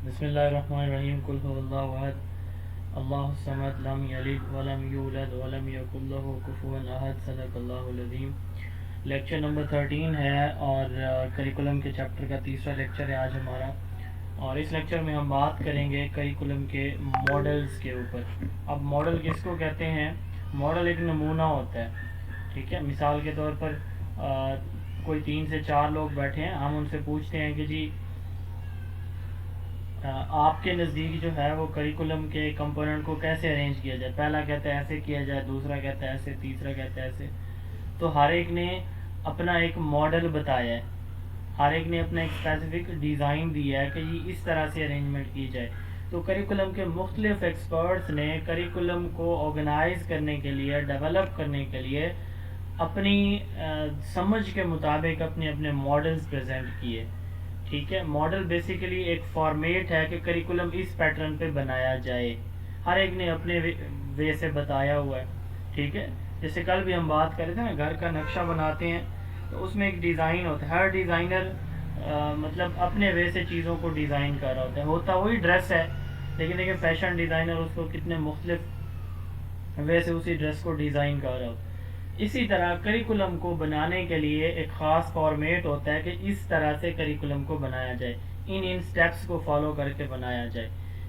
بسم اللہ الرحمن الرحیم قل هو اللہ احد اللہ الصمد لم یلد ولم یولد ولم یکن لہ کفوا احد صدق اللہ العظیم۔ لیکچر نمبر 13 ہے اور کریکولم کے چیپٹر کا تیسرا لیکچر ہے آج ہمارا، اور اس لیکچر میں ہم بات کریں گے کریکولم کے ماڈلز کے اوپر۔ اب ماڈل کس کو کہتے ہیں؟ ماڈل ایک نمونہ ہوتا ہے، ٹھیک ہے۔ مثال کے طور پر کوئی 3 سے 4 لوگ بیٹھے ہیں، ہم ان سے پوچھتے ہیں کہ جی آپ کے نزدیک جو ہے وہ کریکولم کے کمپوننٹ کو کیسے ارینج کیا جائے؟ پہلا کہتا ہے ایسے کیا جائے، دوسرا کہتا ہے ایسے، تیسرا کہتا ہے ایسے۔ تو ہر ایک نے اپنا ایک ماڈل بتایا ہے، ہر ایک نے اپنا ایک اسپیسیفک ڈیزائن دیا ہے کہ یہ اس طرح سے ارینجمنٹ کی جائے۔ تو کریکولم کے مختلف ایکسپرٹس نے کریکولم کو آرگنائز کرنے کے لیے، ڈیولپ کرنے کے لیے اپنی سمجھ کے مطابق اپنے اپنے ماڈلز پریزنٹ کیے، ٹھیک ہے۔ ماڈل بیسیکلی ایک فارمیٹ ہے کہ کریکولم اس پیٹرن پہ بنایا جائے، ہر ایک نے اپنے وے سے بتایا ہوا ہے، ٹھیک ہے۔ جیسے کل بھی ہم بات کر رہے تھے نا، گھر کا نقشہ بناتے ہیں تو اس میں ایک ڈیزائن ہوتا ہے، ہر ڈیزائنر مطلب اپنے وے سے چیزوں کو ڈیزائن کر رہا ہوتا وہی ڈریس ہے، لیکن دیکھیں فیشن ڈیزائنر اس کو کتنے مختلف وے سے اسی ڈریس کو ڈیزائن کر رہا ہوتا ہے۔ اسی طرح کریکولم کو بنانے کے لیے ایک خاص فارمیٹ ہوتا ہے کہ اس طرح سے کریکولم کو بنایا جائے، ان سٹیپس کو فالو کر کے بنایا جائے،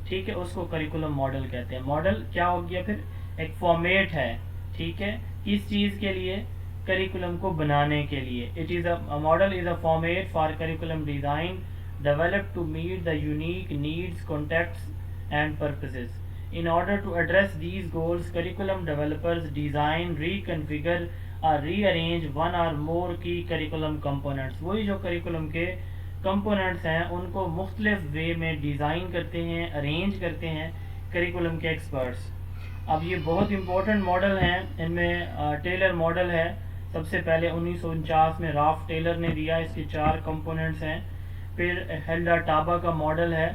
ٹھیک ہے۔ اس کو کریکولم ماڈل کہتے ہیں۔ ماڈل کیا ہو گیا؟ پھر ایک فارمیٹ ہے، ٹھیک ہے، کس چیز کے لیے؟ کریکولم کو بنانے کے لیے۔ Model is a format for curriculum design developed to meet the unique needs, contexts, and purposes. In order to address these goals, curriculum developers design, reconfigure, or rearrange one or more key curriculum components. وہی جو curriculum کے components ہیں ان کو مختلف وے میں design کرتے ہیں، arrange کرتے ہیں کریکولم کے ایکسپرٹس۔ اب یہ بہت امپورٹنٹ ماڈل ہیں، ان میں ٹیلر ماڈل ہے سب سے پہلے 1949 میں راف ٹیلر نے دیا، اس کے 4 کمپوننٹس ہیں۔ پھر ہلڈا ٹابا کا ماڈل ہے،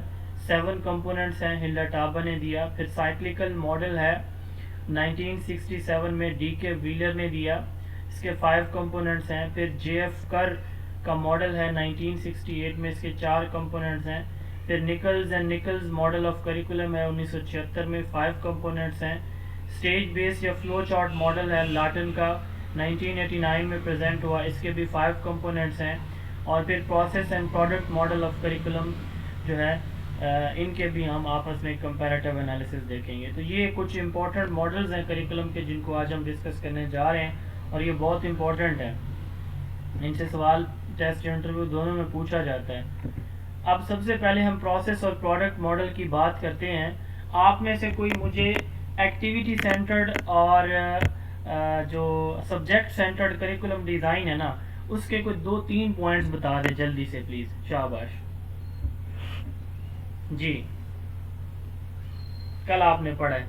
7 کمپوننٹس ہیں، ہلڈا ٹابا نے دیا۔ پھر سائیکلیکل ماڈل ہے 1967 میں ڈی کے ویلر نے دیا، اس کے 5 کمپوننٹس ہیں۔ پھر جے ایف کر کا ماڈل ہے 1968 میں، اس کے 4 کمپوننٹس ہیں۔ پھر نکلز اینڈ نکلز ماڈل آف کریکولم ہے 1976 میں، 5 کمپوننٹس ہیں۔ اسٹیج بیس یا فلو چارٹ ماڈل ہے لاٹن کا، 1989 میں پریزنٹ ہوا، اس کے بھی 5 کمپوننٹس ہیں۔ اور پھر process and product model of curriculum جو ہے ان کے بھی ہم آپس میں کمپیریٹیو انالیسس دیکھیں گے۔ تو یہ کچھ امپورٹنٹ ماڈلز ہیں کریکولم کے جن کو آج ہم ڈسکس کرنے جا رہے ہیں، اور یہ بہت امپورٹنٹ ہے، ان سے سوال ٹیسٹ انٹرویو دونوں میں پوچھا جاتا ہے۔ اب سب سے پہلے ہم پروسیس اور پروڈکٹ ماڈل کی بات کرتے ہیں۔ آپ میں سے کوئی مجھے ایکٹیویٹی سینٹرڈ اور جو سبجیکٹ سینٹرڈ کریکولم ڈیزائن ہے نا، اس کے کچھ 2-3 پوائنٹس بتا دیں جلدی سے پلیز، شاباش جی، کل آپ نے پڑھا ہے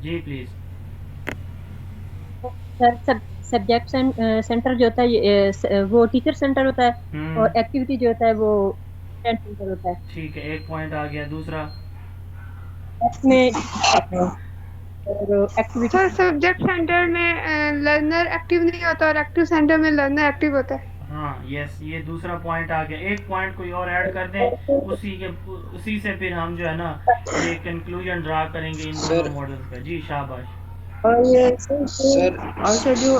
جی پلیز۔ سر سبجیکٹ سینٹر جو ہوتا ہے وہ ٹیچر سینٹر ہوتا ہے، اور ایکٹیویٹی جو ہوتا ہے وہ اسٹوڈنٹ سینٹر ہوتا ہے۔ ٹھیک ہے، ایک پوائنٹ آ گیا۔ دوسرا اس میں ایکٹیویٹی سر سبجیکٹ سینٹر میں لرنر ایکٹیو نہیں ہوتا اور ایکٹیو سینٹر میں لرنر ایکٹیو ہوتا ہے۔ ہاں یس، یہ دوسرا پوائنٹ آ گیا۔ ایک پوائنٹ کوئی اور ایڈ کر دیں، اسی سے پھر ہم جو ہے نا یہ کنکلوژن ڈرا کریں گے ان دونوں ماڈلز کا۔ جی شاباش۔ اور سر جو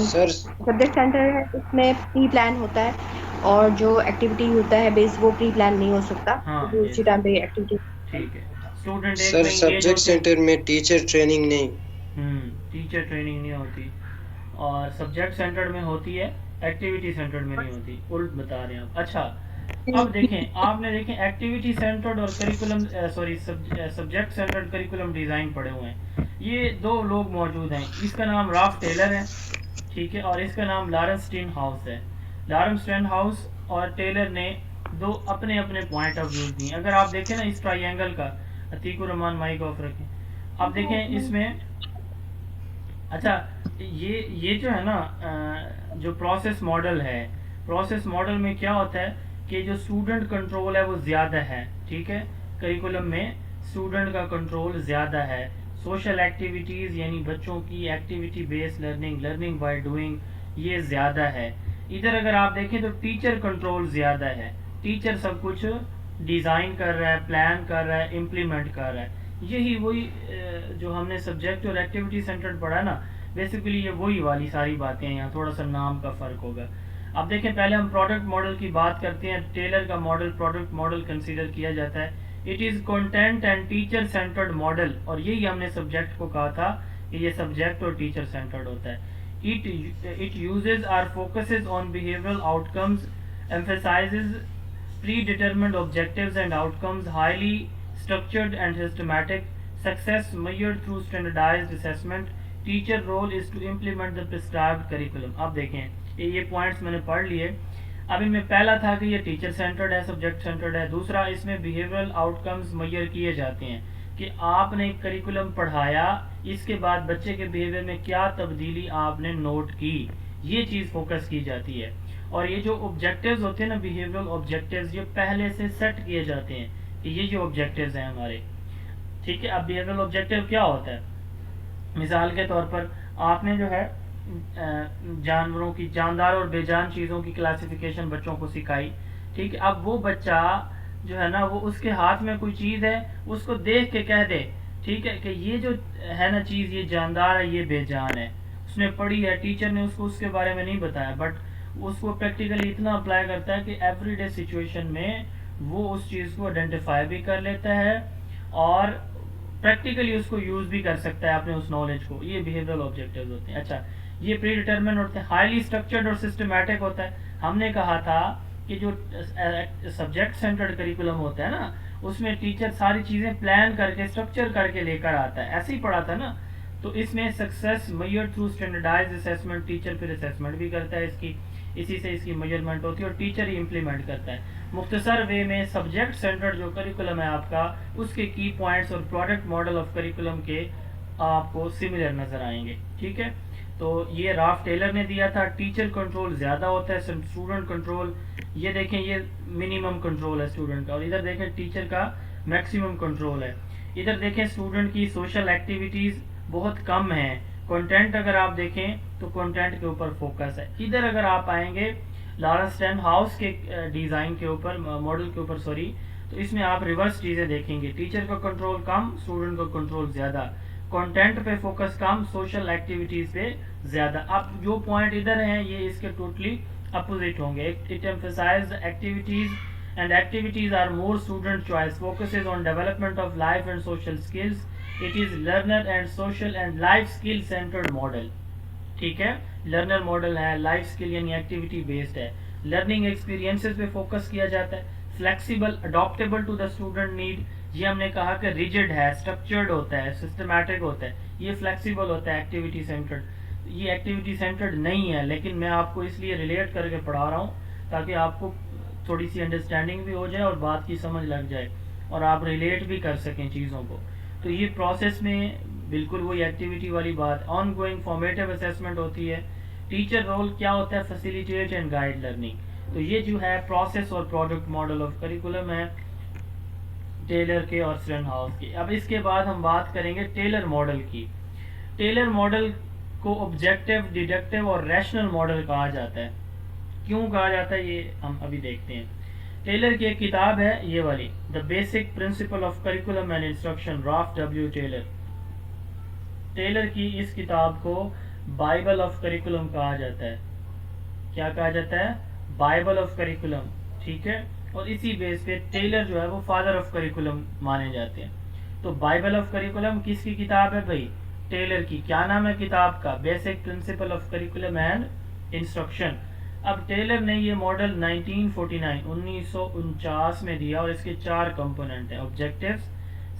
سبجیکٹ سینٹر ہے اس میں پری پلان ہوتا ہے، اور جو ایکٹیویٹی ہوتا ہے بیس وہ پری پلان نہیں ہو سکتا، ہاں اسی ٹائم پہ ایکٹیویٹی۔ ٹھیک ہے، اسٹوڈنٹ ایک سر میں انگیج سبجیکٹ ہوتے ہیں۔ سینٹر میں ٹیچر ٹریننگ نہیں۔ ٹیچر ٹریننگ نہیں ہوتی، اور سبجیکٹ سینٹرڈ میں ہوتی ہے، ایکٹیویٹی سینٹرڈ میں نہیں ہوتی، الٹ بتا رہے ہیں آپ۔ اچھا اب دیکھیں، آپ نے دیکھیں ایکٹیویٹی سینٹرڈ اور curriculum subject centred curriculum design پڑھے ہوئے ہیں۔ یہ 2 لوگ موجود ہیں، اس کا نام راف ٹیلر ہے، ٹھیک ہے، اور اس کا نام لارنس اسٹین ہاؤس ہے۔ لارنس اسٹین ہاؤس اور ٹیلر نے 2 اپنے اپنے پوائنٹ آف ویوز دیے۔ اگر آپ دیکھیں نا اس ٹرائی کا، عتیق الرحمان مائک آف رکھیں، اب دیکھیں اس میں، اچھا یہ جو ہے نا جو پروسیس ماڈل ہے، پروسیس ماڈل میں کیا ہوتا ہے کہ جو اسٹوڈنٹ کنٹرول ہے وہ زیادہ ہے، ٹھیک ہے، کریکولم میں اسٹوڈنٹ کا کنٹرول زیادہ ہے۔ سوشل ایکٹیویٹیز یعنی بچوں کی activity base learning, learning by doing, یہ زیادہ ہے۔ ادھر اگر آپ دیکھیں تو ٹیچر کنٹرول زیادہ ہے، ٹیچر سب کچھ ڈیزائن کر رہا ہے, پلان کر رہا ہے, امپلیمنٹ کر رہا ہے. یہی وہی جو ہم نے سبجیکٹ اور ایکٹیویٹی سینٹرڈ پڑھا نا, بیسیکلی یہ وہی والی ساری باتیں ہیں, یہاں تھوڑا سا نام کا فرق ہوگا. اب دیکھیں پہلے ہم پروڈکٹ ماڈل کی بات کرتے ہیں. ٹیلر کا ماڈل پروڈکٹ ماڈل کنسیڈر کیا جاتا ہے. It is content and teacher centred model, اور یہی ہم نے سبجیکٹ کو کہا تھا کہ یہ سبجیکٹ اور ٹیچر سینٹرڈ ہوتا ہے. It uses or focuses on behavioral outcomes, emphasizes predetermined objectives and outcomes, highly structured and systematic, success measured through standardized assessment. Teacher role is to implement the prescribed curriculum. اب دیکھیں یہ points میں نے پڑھ لیے. اب ان میں پہلا تھا کہ یہ ٹیچر سینٹرڈ ہے, سبجیکٹ سینٹرڈ ہے. دوسرا اس میں بیہیویئرل آؤٹ کمز میئر کیے جاتے ہیں کہ آپ نے کریکولم پڑھایا, اس کے بعد بچے کے بیہیویئر میں کیا تبدیلی آپ نے نوٹ کی, یہ چیز فوکس کی جاتی ہے. اور یہ جو آبجیکٹیوز ہوتے ہیں نا, بیہیویئرل آبجیکٹیوز, یہ پہلے سے سیٹ کیے جاتے ہیں کہ یہ جو آبجیکٹیوز ہیں ہمارے, ٹھیک ہے. اب بیہیویئرل آبجیکٹیو کیا ہوتا ہے؟ مثال کے طور پر آپ نے جو ہے جانوروں کی, جاندار اور بے جان چیزوں کی کلاسیفیکیشن بچوں کو سکھائی, ٹھیک ہے. اب وہ بچہ جو ہے نا, وہ اس کے ہاتھ میں کوئی چیز ہے, اس کو دیکھ کے کہہ دے, ٹھیک ہے, کہ یہ جو ہے نا چیز, یہ جاندار ہے, یہ بے جان ہے. اس نے پڑھی ہے, ٹیچر نے اس کو اس کے بارے میں نہیں بتایا, بٹ اس کو پریکٹیکلی اتنا اپلائی کرتا ہے کہ ایوری ڈے سچویشن میں وہ اس چیز کو آئیڈینٹیفائی بھی کر لیتا ہے اور پریکٹیکلی اس کو یوز بھی کر سکتا ہے اپنے اس نالج کو. یہ بیہیویئرل آبجیکٹیوز ہوتے ہیں. اچھا, یہ پری ڈیٹرمنٹ ہوتے ہیں, ہائیلی اسٹرکچرڈ اور سسٹمیٹک ہوتا ہے. ہم نے کہا تھا کہ جو سبجیکٹ سینٹرڈ کریکولم ہوتا ہے نا, اس میں ٹیچر ساری چیزیں پلان کر کے, اسٹرکچر کر کے لے کر آتا ہے. ایسے ہی پڑھا تھا نا. تو اس میں success measure through standardised assessment, teacher پھر اسیسمنٹ بھی کرتا ہے اس کی, اسی سے اس کی میجرمنٹ ہوتی ہے, اور ٹیچر ہی امپلیمنٹ کرتا ہے. مختصر وے میں سبجیکٹ سینٹرڈ جو کریکولم ہے آپ کا, اس کے کی پوائنٹس اور پروڈکٹ ماڈل آف کریکولم کے آپ کو سملر نظر آئیں گے, ٹھیک ہے. تو یہ راف ٹیلر نے دیا تھا. ٹیچر کنٹرول زیادہ ہوتا ہے, اسٹوڈنٹ کنٹرول, یہ دیکھیں یہ منیمم کنٹرول ہے اسٹوڈنٹ کا, اور ادھر دیکھیں ٹیچر کا میکسیمم کنٹرول ہے. ادھر دیکھیں اسٹوڈنٹ کی سوشل ایکٹیویٹیز بہت کم ہیں. کنٹینٹ اگر آپ دیکھیں تو کنٹینٹ کے اوپر فوکس ہے. ادھر اگر آپ آئیں گے لارنس ٹین ہاؤس کے ڈیزائن کے اوپر, ماڈل کے اوپر سوری, تو اس میں آپ ریورس چیزیں دیکھیں گے. ٹیچر کا کنٹرول کم, اسٹوڈنٹ کا کنٹرول زیادہ. کنٹینٹ پہ فوکس کم, سوشل ایکٹیویٹیز پہ زیادہ. اب جو پوائنٹ ادھر ہیں یہ اس کے ٹوٹلی اپوزٹ ہوں گے. It emphasize activities and activities are more student choice, focuses on development of life and social skills. It is learner and social and life skill centred model, ٹھیک ہے. لرنر ماڈل ہے, life skill یعنی activity based ہے. Learning experiences پہ focus کیا جاتا ہے. Flexible, adaptable to the student need. یہ ہم نے کہا کہ ریجڈ ہے, اسٹرکچرڈ ہوتا ہے, سسٹمیٹک ہوتا ہے. یہ فلیکسیبل ہوتا ہے ایکٹیویٹی سینٹرڈ. یہ ایکٹیویٹی سینٹرڈ نہیں ہے, لیکن میں آپ کو اس لیے ریلیٹ کر کے پڑھا رہا ہوں تاکہ آپ کو تھوڑی سی انڈرسٹینڈنگ بھی ہو جائے اور بات کی سمجھ لگ جائے اور آپ ریلیٹ بھی کر سکیں چیزوں کو. تو یہ پروسیس میں بالکل وہی ایکٹیویٹی والی بات. آن گوئنگ فارمیٹیو اسیسمنٹ ہوتی ہے. ٹیچر رول کیا ہوتا ہے؟ Facilitate and guide learning. تو یہ جو ہے پروسیس اور پروڈکٹ ماڈل آف کریکولم ہے ٹیلر کے اور سٹین ہاؤس کے. اب اس کے بعد ہم بات کریں گے ٹیلر ماڈل کی. ٹیلر ماڈل کو آبجیکٹیو, ڈیڈکٹیو اور ریشنل ماڈل کہا جاتا ہے. کیوں کہا جاتا ہے یہ ہم ابھی دیکھتے ہیں. ٹیلر کی ایک کتاب ہے یہ والی, the basic principle of curriculum and instruction, Ralph W Tyler. Tyler کی اس کتاب کو بائبل آف کریکولم کہا جاتا ہے. کیا کہا جاتا ہے؟ بائبل آف کریکولم, ٹھیک ہے. اور اسی بیس پہ ٹیلر جو ہے وہ فادر آف کریکولم مانے جاتے ہیں. تو بائبل آف کریکولم کس کی کتاب ہے بھائی؟ ٹیلر کی. کیا نام ہے کتاب کا؟ Basic principle of curriculum and instruction. اب ٹیلر نے یہ ماڈل 1949 میں دیا, اور اس کے 4 کمپوننٹ ہیں: objectives,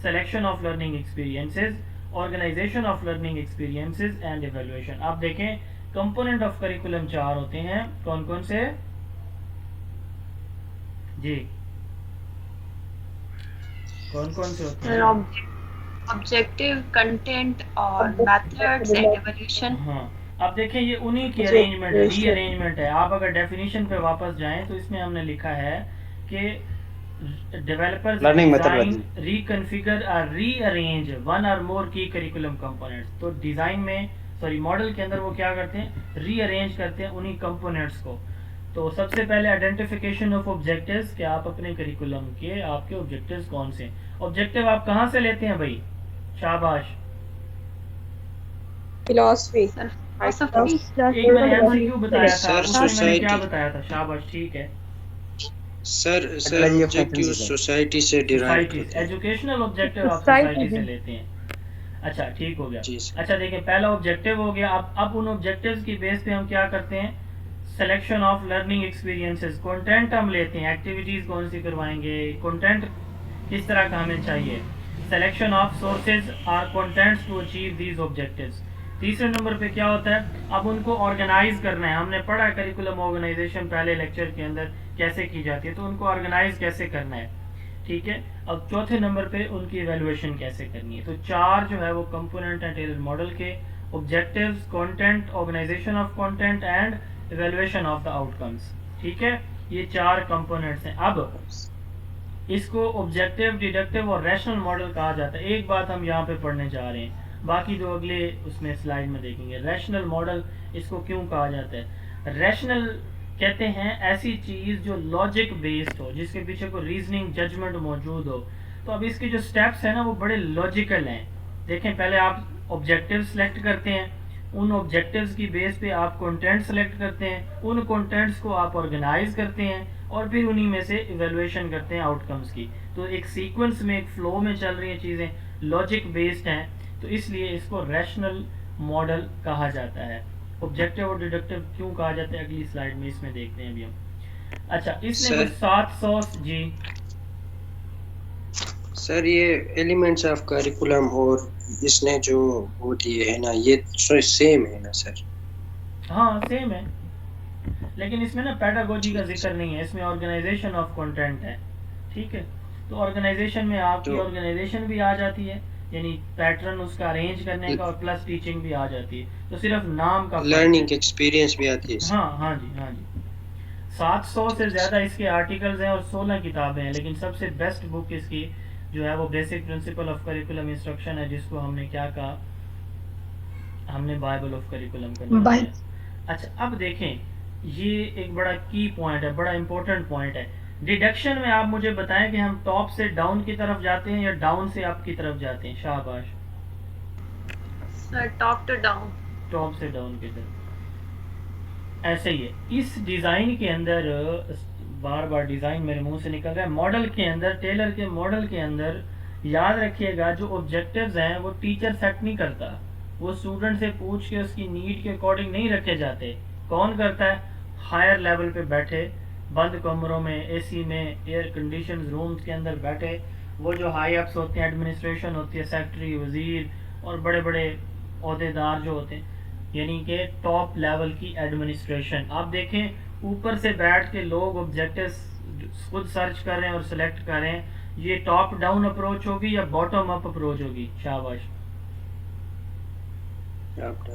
selection of learning experiences, organisation of learning experiences and evaluation. آپ دیکھیں کمپوننٹ آف کریکولم 4 ہوتے ہیں. کون کون سے؟ جی کون کون سے ہوتے ہیں؟ آبجیکٹیو, کنٹینٹ اور میتھڈز اینڈ ایویلویشن. ہاں, اب دیکھیں یہ انہی کی ارینجمنٹ ہے, ری ارینجمنٹ ہے. آپ اگر ڈیفینیشن پہ واپس جائیں تو اس میں ہم نے لکھا ہے کہ ڈیولپرز ڈیزائن, ریکنفیگر اور ری ارینج ون اور مور کی کریکولم کمپوننٹس. تو ڈیزائن میں ماڈل کے اندر وہ کیا کرتے ہیں؟ ری ارینج کرتے ہیں انہی کمپوننٹس کو. تو سب سے پہلے آئیڈینٹیفیکیشن آف آبجیکٹیوز کہ آپ اپنے کریکولم کے آپ کے آبجیکٹیوز کون سے ہیں. آبجیکٹیو آپ کہاں سے لیتے ہیں بھائی؟ شاباش. فلاسفی ایک میں نے ایم سی کیو بتایا تھا، سر اس میں میں نے کیا سوسائٹی بتایا تھا؟ شاباش، ٹھیک ہے. سر آبجیکٹیو سوسائٹی سے ڈیرائیو سوسائٹیز، کرتے ہیں. ایجوکیشنل آبجیکٹیو آپ سوسائٹی سے لیتے ہیں. اچھا ٹھیک ہو گیا. جی سر. اچھا دیکھیں، پہلا آبجیکٹیو ہو گیا. اب ان آبجیکٹیوز کی بیس پہ ہم کیا کرتے ہیں؟ Selection of learning experiences. Content ہم لیتے ہیں، ایکٹیویٹیز کون سی کروائیں گے، کنٹینٹ کس طرح کا ہمیں چاہیے. Selection of sources or contents to achieve these objectives. تیسرے نمبر پہ کیا ہوتا ہے؟ اب ان کو آرگنائز کرنا ہے. ہم نے پڑھا کریکولم آرگنائزیشن پہلے لیکچر کے اندر کیسے کی جاتی ہے، تو ان کو آرگنائز کیسے کرنا ہے. ٹھیک ہے. اب چوتھے نمبر پہ ان کی ایویلویشن کیسے کرنی ہے. تو چار جو ہے وہ کمپوننٹ ہیں ٹیلر ماڈل کے: objectives, content, organisation of content and evaluation of the آؤٹ کمس. ٹھیک ہے، یہ چار کمپوننٹس ہیں. اب اس کو آبجیکٹیو، ڈیڈکٹیو اور ریشنل ماڈل کہا جاتا ہے. ایک بات ہم یہاں پہ پڑھنے جا رہے ہیں، باقی جو اگلے اس میں سلائیڈ میں دیکھیں گے. ریشنل ماڈل اس کو کیوں کہا جاتا ہے؟ ریشنل کہتے ہیں ایسی چیز جو لاجک بیسڈ ہو، جس کے پیچھے کوئی ریزننگ ججمنٹ موجود ہو. تو اب اس کے جو سٹیپس ہیں نا وہ بڑے لاجیکل ہیں. دیکھیں، پہلے آپ آبجیکٹیو سلیکٹ کرتے ہیں، ان آبجیکٹیوز کی بیس پہ آپ کنٹینٹ سلیکٹ کرتے ہیں، ان کنٹینٹس کو آپ آرگنائز کرتے ہیں اور پھر انہی میں سے ایویلویشن کرتے ہیں آؤٹ کمس کی. تو ایک سیکوینس میں، ایک فلو میں چل رہی ہیں چیزیں، لاجک بیسڈ ہیں. تو اس لیے اس کو ریشنل ماڈل کہا جاتا ہے. آبجیکٹیو اور ڈیڈکٹیو کیوں کہا جاتا ہے اگلی سلائیڈ میں اس میں دیکھتے ہیں ابھی ہم. اچھا، اس نے سر کچھ 700 جی سر یہ ایلیمنٹس آف کریکولم اور اس نے جو وہ دیے ہے نا، یہ سیم ہے نا سر؟ ہاں سیم ہے، لیکن اس میں نا پیڈاگوجی کا ذکر نہیں ہے، اس میں آرگنائزیشن آف کنٹینٹ ہے. ٹھیک ہے. تو آرگنائزیشن میں آپ کی تو آرگنائزیشن بھی آ جاتی ہے، یعنی پیٹرن اس کا ارینج کرنے کا، اور پلس ٹیچنگ بھی آ جاتی ہے. تو صرف نام کا فرق ہے. لرننگ ایکسپیرینس بھی آتی ہے اس ہاں ہاں جی، ہاں جی. 700 سے زیادہ اس کے آرٹیکلز ہیں اور 16 کتابیں ہیں، لیکن سب سے بیسٹ بک اس کی جو ہے وہ basic principle of curriculum instruction ہے، جس کو ہم نے کیا کہا، ہم نے بائبل آف کریکولم کا نام دیا. اچھا اب دیکھیں، یہ ایک بڑا کی پوائنٹ ہے، بڑا امپورٹنٹ پوائنٹ ہے. ڈیڈکشن میں آپ مجھے بتائیں کہ ہم ٹاپ سے ڈاؤن کی طرف جاتے ہیں یا ڈاؤن سے اپ کی طرف جاتے ہیں؟ شاباش. Top to down. ٹاپ سے ڈاؤن کی طرف. ایسے ہی ہے اس ڈیزائن کے اندر، بار بار ڈیزائن میرے منہ سے نکل رہا ہے. ماڈل کے اندر، ٹیلر کے ماڈل کے اندر یاد رکھیے گا، جو آبجیکٹیوز ہیں وہ ٹیچر سیٹ نہیں کرتا، وہ اسٹوڈنٹ سے پوچھ کے اس کی نیڈ کے اکارڈنگ نہیں رکھے جاتے. کون کرتا ہے؟ ہائر لیول پہ بیٹھے، بند کمروں میں، اے سی میں، ایئر کنڈیشن رومز کے اندر بیٹھے، وہ جو ہائی اپس ہوتے ہیں، ایڈمنسٹریشن ہوتی ہے، سیکٹری، وزیر اور بڑے بڑے عہدے دار جو ہوتے ہیں، یعنی کہ ٹاپ لیول کی ایڈمنسٹریشن. آپ دیکھیں اوپر سے بیٹھ کے لوگ آبجیکٹیوز خود سرچ کر رہے ہیں اور سلیکٹ کر رہے ہیں. یہ ٹاپ ڈاؤن اپروچ ہوگی یا باٹم اپ اپروچ ہوگی؟ شاباش. Top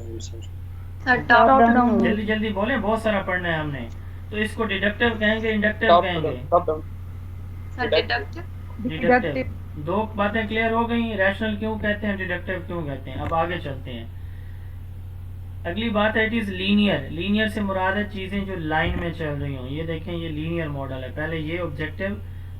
down. جلدی جلدی بولیں، بہت سارا پڑھنا ہے ہم نے. تو اس کو ڈیڈکٹیو کہیں گے، انڈکٹیو کہیں گے؟ ڈیڈکٹیو. دو باتیں کلیئر ہو گئی، ریشنل کیوں کہتے ہیں، ڈیڈکٹیو کیوں کہتے ہیں. اب آگے چلتے ہیں. اگلی بات ہے اٹ از لینئر. لینئر سے مراد ہے چیزیں جو لائن میں چل رہی ہوں. یہ دیکھیں، یہ لینئر ماڈل ہے. پہلے یہ آبجیکٹیو،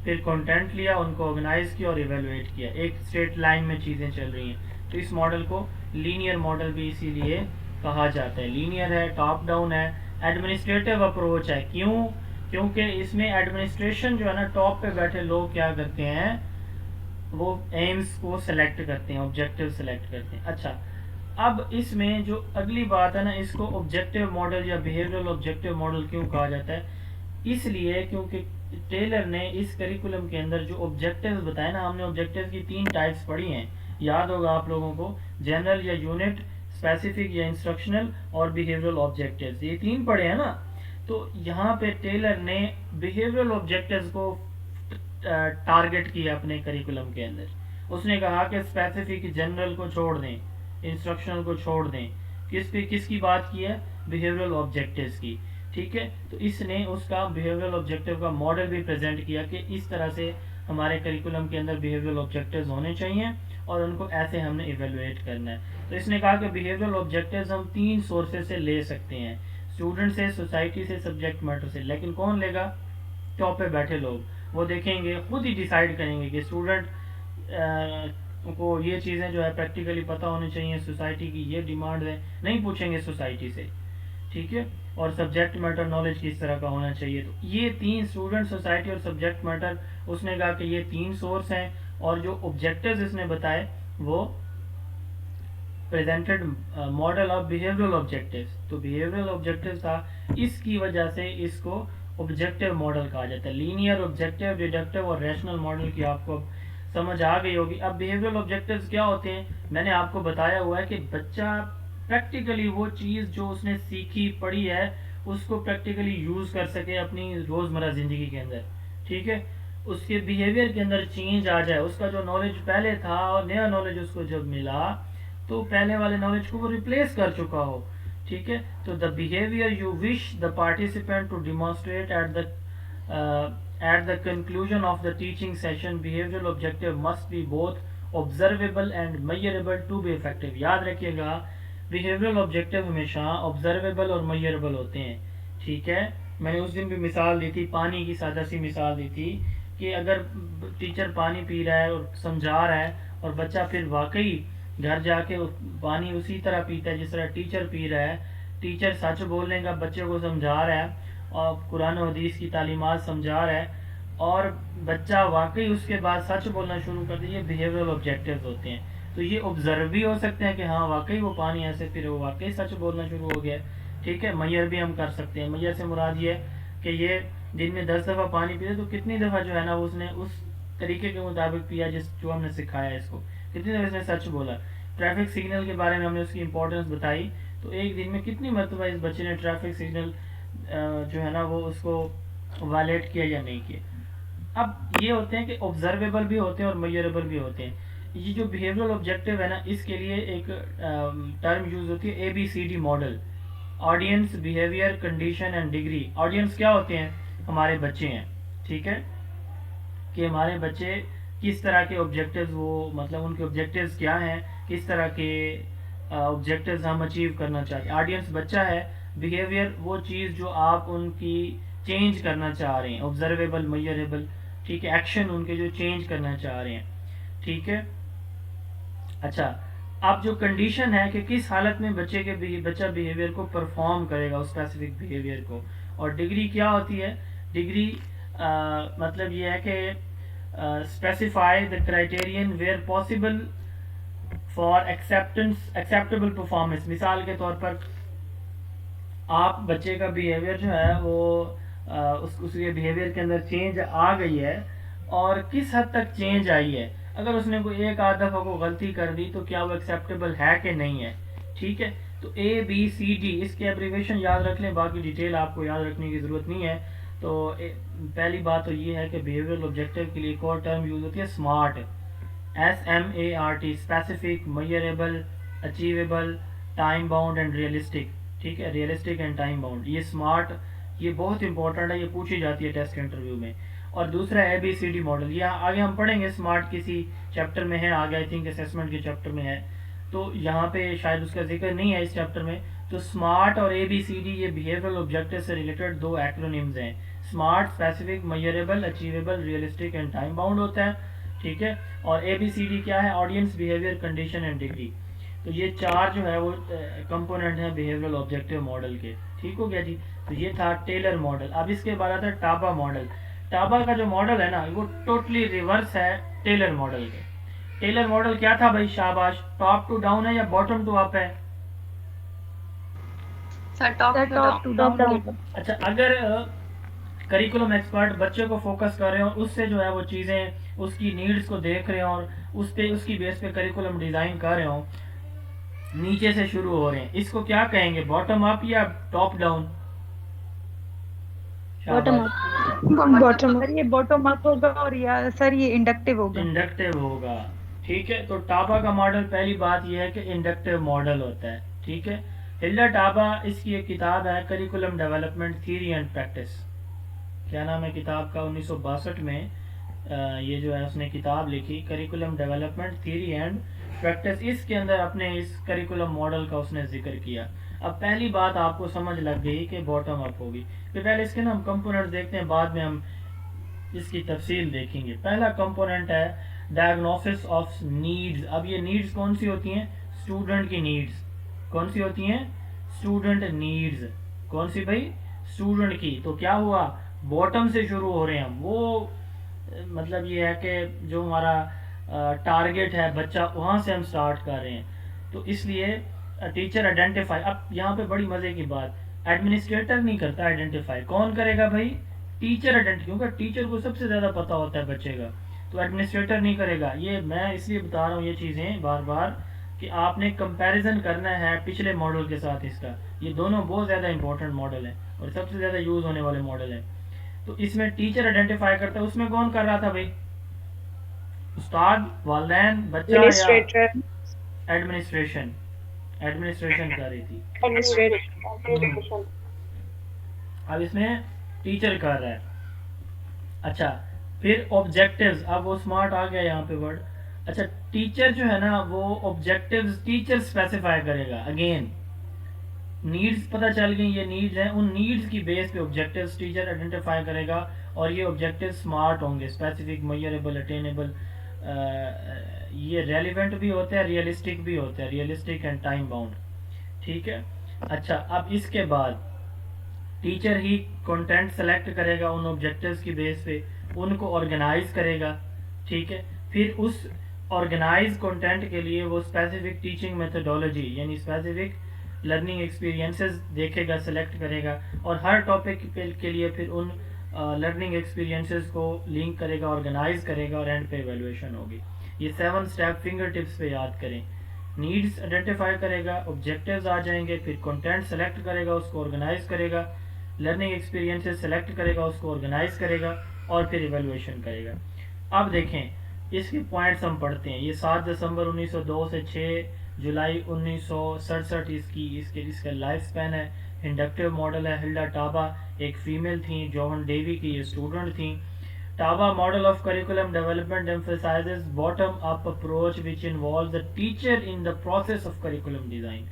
پھر کنٹینٹ لیا، ان کو آرگنائز کیا اور ایویلویٹ کیا، ایک اسٹریٹ لائن میں چیزیں چل رہی ہیں. تو اس ماڈل کو لینئر ماڈل بھی اسی لیے کہا جاتا ہے. لینئر ہے، ٹاپ ڈاؤن ہے، ایڈمنسٹریٹو اپروچ ہے. کیوں؟ کیونکہ اس میں ایڈمنسٹریشن جو ہے نا، ٹاپ پہ بیٹھے لوگ کیا کرتے ہیں، وہ ایمز کو سلیکٹ کرتے ہیں، آبجیکٹیو سلیکٹ کرتے ہیں. اچھا اب اس میں جو اگلی بات ہے نا، اس کو آبجیکٹیو ماڈل یا بیہیویئرل آبجیکٹیو ماڈل کیوں کہا جاتا ہے؟ اس لیے کیونکہ ٹیلر نے اس کریکولم کے اندر جو آبجیکٹیوز بتائے نا، ہم نے آبجیکٹیوز کی 3 ٹائپس پڑھی ہیں، یاد ہوگا آپ لوگوں کو، جنرل یا یونٹ، اسپیسیفک یا انسٹرکشنل، اور بیہیویئرل آبجیکٹیوز. یہ 3 پڑھے ہیں نا. تو یہاں پہ ٹیلر نے بیہیویئرل آبجیکٹیوز کو ٹارگٹ کیا اپنے کریکولم کے اندر. اس نے کہا کہ اسپیسیفک جنرل کو چھوڑ دیں، انسٹرکشنل کو چھوڑ دیں. کس کی بات کی ہے؟ بیہیویئرل آبجیکٹیوز کی. ٹھیک ہے. تو اس نے اس کا بیہیویئرل آبجیکٹیو کا ماڈل بھی پریزنٹ کیا کہ اس طرح سے ہمارے کریکولم کے اندر بیہیویئرل آبجیکٹیوز ہونے چاہیے اور ان کو ایسے ہم نے ایویلویٹ کرنا ہے. تو اس نے کہا کہ بیہیویئرل آبجیکٹیوز ہم 3 سورسز سے لے سکتے ہیں. اسٹوڈنٹ سے, سوسائٹی سے, سبجیکٹ میٹر سے. لیکن کون لے گا؟ ٹاپ پہ بیٹھے لوگ. وہ دیکھیں گے, خود ہی ڈیسائیڈ کریں گے کہ اسٹوڈنٹ کو یہ چیزیں جو ہے پریکٹیکلی پتہ ہونی چاہیے, سوسائٹی کی یہ ڈیمانڈ ہے. نہیں پوچھیں گے سوسائٹی سے, ٹھیک ہے. اور سبجیکٹ میٹر نالج کس طرح کا ہونا چاہیے. تو یہ 3 اسٹوڈنٹ, سوسائٹی اور سبجیکٹ میٹر, اس نے کہا کہ یہ 3 سورس ہیں. اور جو آبجیکٹیوز اس نے بتائے وہ presented model of behavioural objectives. تو بیہیویئرل آبجیکٹیوز تھا, اس کی وجہ سے اس کو آبجیکٹیو ماڈل کہا جاتا ہے. لینئر, آبجیکٹیو, ڈیڈکٹیو اور ریشنل ماڈل کی آپ کو سمجھ آ گئی ہوگی. اب بیہیویئرل آبجیکٹیوز کیا ہوتے ہیں؟ میں نے آپ کو بتایا ہوا ہے کہ بچہ پریکٹیکلی وہ چیز جو اس نے سیکھی پڑھی ہے اس کو پریکٹیکلی یوز کر سکے اپنی روزمرہ زندگی کے اندر, ٹھیک ہے. اس کے بیہیویئر کے اندر چینج آ جائے, اس کا جو نالج پہلے تھا اور نیا نالج اس کو جب ملا تو پہلے والے نالج کو وہ ریپلیس کر چکا ہو, ٹھیک ہے. تو the behaviour you wish the participant to demonstrate at the conclusion of the teaching session, behavioral objective must be both observable and measurable to be effective. یاد رکھیے گا behavioral objective ہمیشہ observable اور measurable ہوتے ہیں, ٹھیک ہے. میں نے اس دن بھی مثال دی تھی, پانی کی سادہ سی مثال دی تھی کہ اگر ٹیچر پانی پی رہا ہے اور سمجھا رہا ہے اور بچہ پھر واقعی گھر جا کے پانی اسی طرح پیتا ہے جس طرح ٹیچر پی رہا ہے, ٹیچر سچ بولنے کا بچے کو سمجھا رہا ہے اور قرآن و حدیث کی تعلیمات سمجھا رہا ہے اور بچہ واقعی اس کے بعد سچ بولنا شروع کر دے, یہ بیہیویئرل آبجیکٹیوز ہوتے ہیں. تو یہ آبزرو بھی ہو سکتے ہیں کہ ہاں واقعی وہ پانی ایسے پھر وہ واقعی سچ بولنا شروع ہو گیا, ٹھیک ہے. میئر بھی ہم کر سکتے ہیں. میئر سے مراد یہ ہے کہ یہ دن میں 10 دفعہ پانی پیے تو کتنی دفعہ جو ہے نا اس نے اس طریقے کے مطابق پیا جو ہم نے سکھایا ہے اس کو, کتنی دفعہ اس نے سچ بولا. ٹریفک سگنل کے بارے میں ہم نے اس کی امپورٹنس بتائی, تو ایک دن میں کتنی مرتبہ اس بچے نے ٹریفک سگنل جو ہے نا وہ اس کو وائلیٹ کیا یا نہیں کیا. اب یہ ہوتے ہیں کہ آبزرویبل بھی ہوتے ہیں اور میئربل بھی ہوتے ہیں. یہ جو بیہیویئرل آبجیکٹیو ہے نا, اس کے لیے ایک ٹرم یوز ہوتی ہے ABCD model, audience, behaviour, condition and degree. Audience کیا ہوتے ہیں؟ ہمارے بچے ہیں, ٹھیک ہے, کہ ہمارے بچے کس طرح کے آبجیکٹیوز, وہ مطلب ان کے آبجیکٹیوز کیا ہیں, کس طرح کے آبجیکٹیوز ہم اچیو کرنا چاہتے ہیں. آڈینس بچہ ہے. بیہیویئر وہ چیز جو آپ ان کی چینج کرنا چاہ رہے ہیں, آبزرویبل, میئریبل, ٹھیک ہے, ایکشن ان کے جو چینج کرنا چاہ رہے ہیں, ٹھیک ہے. اچھا, اب جو کنڈیشن ہے کہ کس حالت میں بچہ بیہیویئر کو پرفارم کرے گا, اس اسپیسیفک بیہیویئر کو. اور ڈگری کیا ہوتی ہے؟ ڈگری مطلب یہ ہے کہ specify the criterion where possible for acceptable performance. مثال کے طور پر آپ بچے کا بیہیویئر جو ہے وہ اس کے بیہیویئر کے اندر چینج آ گئی ہے اور کس حد تک چینج آئی ہے. اگر اس نے کوئی ایک آدھ دفعہ کو غلطی کر دی تو کیا وہ ایکسیپٹیبل ہے کہ نہیں ہے, ٹھیک ہے. تو ABCD اس کے ایبریویشن یاد رکھ لیں, باقی ڈیٹیل آپ کو یاد رکھنے کی ضرورت نہیں ہے. تو پہلی بات تو یہ ہے کہ بیہیویئرل آبجیکٹیو کے لیے ایک اور ٹرم یوز ہوتی ہے SMART, SMART, specific, measurable, achievable, time bound and realistic, ٹھیک ہے, ریئلسٹک اینڈ ٹائم باؤنڈ. یہ SMART یہ بہت امپورٹنٹ ہے, یہ پوچھی جاتی ہے ٹیسٹ انٹرویو میں. اور دوسرا ABCD ماڈل, یہ آگے ہم پڑھیں گے. SMART کسی چیپٹر میں ہے, آگے آئی تھنک اسیسمنٹ کے چیپٹر میں ہے, تو یہاں پہ شاید اس کا ذکر نہیں ہے اس چیپٹر میں. تو SMART اور ABCD یہ بیہیویئرل آبجیکٹیو سے ریلیٹڈ 2 ایکرونیمز ہیں. SMART specific, measurable, achievable, realistic and time bound ہوتا ہے, ٹھیک ہے. اور ABCD کیا ہے؟ Audience, behaviour, condition and degree. تو یہ 4 جو ہے وہ کمپوننٹ ہیں بیہیویئرل آبجیکٹیو ماڈل کے, ٹھیک ہو گیا جی. تو یہ تھا ٹیلر ماڈل. اب اس کے بعد آتا ہے ٹابا ماڈل. ٹابا کا جو ماڈل ہے نا وہ ٹوٹلی ریورس ہے ٹیلر ماڈل کے. ٹیلر ماڈل کیا تھا بھائی؟ شاباش, ٹاپ ٹو ڈاؤن ہے یا باٹم ٹو اپ ہے؟ Top to down. اچھا, اگر کریکولم ایکسپرٹ بچے کو فوکس کر رہے ہوں, اس سے جو ہے وہ چیزیں اس کی نیڈز کو دیکھ رہے ہوں اور اس کی بیس پہ کریکولم ڈیزائن کر رہے ہوں, نیچے سے شروع ہو رہے ہیں, اس کو کیا کہیں گے, باٹم اپ یا ٹاپ ڈاؤن؟ Bottom up. یہ باٹم اپ ہوگا اور سر یہ انڈکٹیو ہوگا. انڈکٹیو ہوگا, ٹھیک ہے. تو ٹابا کا ماڈل پہلی بات یہ ہے کہ انڈکٹیو ماڈل ہوتا ہے, ٹھیک ہے. ہلڈر ٹابا, اس کی ایک کتاب ہے curriculum development theory and practice. کیا نام ہے کتاب کا؟ 1962 میں یہ جو ہے اس نے کتاب لکھی curriculum development theory and practice. اس کے اندر اپنے اس کریکولم ماڈل کا اس نے ذکر کیا. اب پہلی بات آپ کو سمجھ لگ گئی کہ باٹم اپ ہوگی. پھر پہلے اس کے نا ہم کمپوننٹ دیکھتے ہیں, بعد میں ہم اس کی تفصیل دیکھیں گے. پہلا کمپوننٹ ہے ڈائگنوسس آف نیڈز. اب یہ نیڈز کون سی ہوتی ہیں؟ اسٹوڈنٹ کی نیڈز. کون سی ہوتی ہیں؟ Student needs. کون سی بھائی؟ اسٹوڈنٹ کی. تو کیا ہوا, باٹم سے شروع ہو رہے ہیں ہم. وہ مطلب یہ ہے کہ جو ہمارا ٹارگٹ ہے بچہ, وہاں سے ہم سٹارٹ کر رہے ہیں. تو اس لیے ٹیچر آئیڈینٹیفائی. اب یہاں پہ بڑی مزے کی بات, ایڈمنسٹریٹر نہیں کرتا آئیڈینٹیفائی. کون کرے گا بھائی؟ ٹیچر آئیڈینٹی, کیونکہ ٹیچر کو سب سے زیادہ پتا ہوتا ہے بچے کا. تو ایڈمنسٹریٹر نہیں کرے گا. یہ میں اس لیے بتا رہا ہوں یہ چیزیں بار بار کہ آپ نے کمپیریزن کرنا ہے پچھلے ماڈل کے ساتھ اس کا. یہ دونوں بہت زیادہ امپورٹنٹ ماڈل ہیں اور سب سے زیادہ یوز ہونے والے ماڈل ہیں. تو اس میں ٹیچر آئیڈینٹیفائی کرتا ہے. اس میں کون کر رہا تھا بھائی؟ استاد, والدین, بچہ یا ایڈمنسٹریشن؟ ایڈمنسٹریشن کر رہی تھی. اب اس میں ٹیچر کر رہا ہے. اچھا, پھر آبجیکٹیوز. اب وہ اسمارٹ آ گیا یہاں پہ ورڈ. اچھا, ٹیچر جو ہے نا وہ آبجیکٹیوز ٹیچر اسپیسیفائی کرے گا. اگین نیڈز پتہ چل گئی, یہ نیڈز ہیں. ان نیڈز کی بیس پہ آبجیکٹیوز ٹیچر آئیڈینٹیفائی کرے گا اور یہ آبجیکٹیو اسمارٹ ہوں گے, اسپیسیفک, میئریبل, اٹینیبل. یہ ریلیونٹ بھی ہوتے ہیں, ریئلسٹک بھی ہوتے ہیں, ریئلسٹک اینڈ ٹائم باؤنڈ. ٹھیک ہے. اچھا, اب اس کے بعد ٹیچر ہی کنٹینٹ سلیکٹ کرے گا ان آبجیکٹیوز کی بیس پہ, ان کو آرگنائز کرے گا. ٹھیک ہے. پھر اس آرگنائز کنٹینٹ کے لیے وہ اسپیسیفک ٹیچنگ میتھڈولوجی یعنی اسپیسیفک لرننگ ایکسپیرینسز دیکھے گا, سلیکٹ کرے گا, اور ہر ٹاپک کے لیے پھر ان لرننگ ایکسپیرینسز کو لنک کرے گا, آرگنائز کرے گا, اور اینڈ پہ ایویلویشن ہوگی. یہ 7 اسٹیپ فنگر ٹپس پہ یاد کریں. نیڈز آئیڈینٹیفائی کرے گا, آبجیکٹیوز آ جائیں گے, پھر کنٹینٹ سلیکٹ کرے گا, اس کو آرگنائز کرے گا, لرننگ ایکسپیرینسز سلیکٹ کرے گا, اس کو آرگنائز کرے گا, اور پھر ایویلویشن کرے گا. اب دیکھیں اس کے پوائنٹس ہم پڑھتے ہیں. یہ 7 دسمبر 1902 سے 6 جولائی 1967 اس کا لائف سپین ہے. انڈکٹیو ماڈل ہے. ہلڈا ٹابا ایک فیمیل تھیں, جوہن ڈیوی کی یہ اسٹوڈنٹ تھیں. Taba model of curriculum development emphasizes bottom up approach which involves the teacher in the process of curriculum design.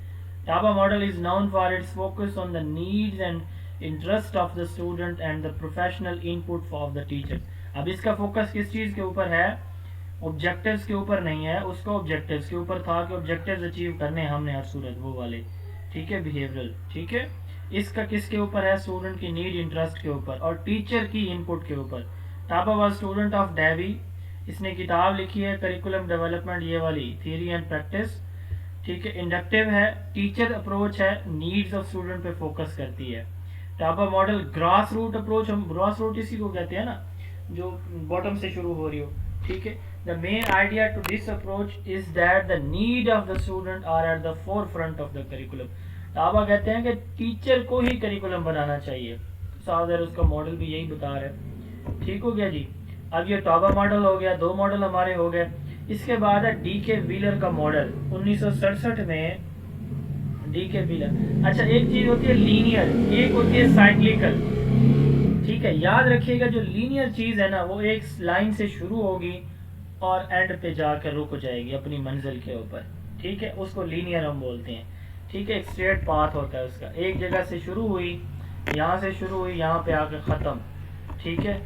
Taba model is known for its focus on the needs and interest of the student and the professional input of the teacher. اب اس کا focus کس چیز کے اوپر ہے؟ Objectives کے اوپر نہیں ہے. اس کو آبجیکٹیوز کے اوپر تھا کہ آبجیکٹیوز اچیو کرنے ہم نے ہر صورت, وہ والے. ٹھیک ہے, بیہیورل. ٹھیک ہے. اس کا کس کے اوپر ہے؟ اسٹوڈنٹ کی نیڈ, انٹرسٹ کے اوپر, اور ٹیچر کی ان پٹ کے اوپر. ٹابا واز اسٹوڈنٹ آف ڈیوی. اس نے کتاب لکھی ہے کریکولم ڈیولپمنٹ, یہ والی, تھیوری اینڈ پریکٹس. ٹھیک ہے. انڈکٹیو ہے, ٹیچر اپروچ ہے, نیڈز آف اسٹوڈنٹ پہ فوکس کرتی ہے. ٹابا ماڈل گراس روٹ اپروچ, ہم گراس روٹ اسی کو کہتے ہیں نا جو باٹم سے شروع ہو رہی ہو. ٹھیک ہے. The main idea to this approach is that the need of the student are at the forefront of the curriculum. ٹابا کہتے ہیں کہ ٹیچر کو ہی کریکولم بنانا چاہیے. صادر اس کا ماڈل بھی یہی بتا رہا ہے. ٹھیک ہو گیا جی. اب یہ ٹابا ماڈل ہو گیا, 2 ماڈل ہمارے ہو گئے. اس کے بعد ہے ڈی کے ویلر کا ماڈل 1967 میں. ڈی کے ویلر. اچھا, ایک چیز ہوتی ہے لینئر, ایک ہوتی ہے سائیکلیکل. ٹھیک ہے. یاد رکھیے گا جو لینئر چیز ہے نا وہ ایک لائن سے شروع ہوگی اور اینڈ پہ جا کر رک جائے گی اپنی منزل کے اوپر. ٹھیک ہے. اس کو لینئر ہم بولتے ہیں. ٹھیک ہے. ایک اسٹریٹ پاتھ ہوتا ہے اس کا, ایک جگہ سے شروع ہوئی, یہاں سے شروع ہوئی, یہاں پہ آ کے ختم. ٹھیک ہے.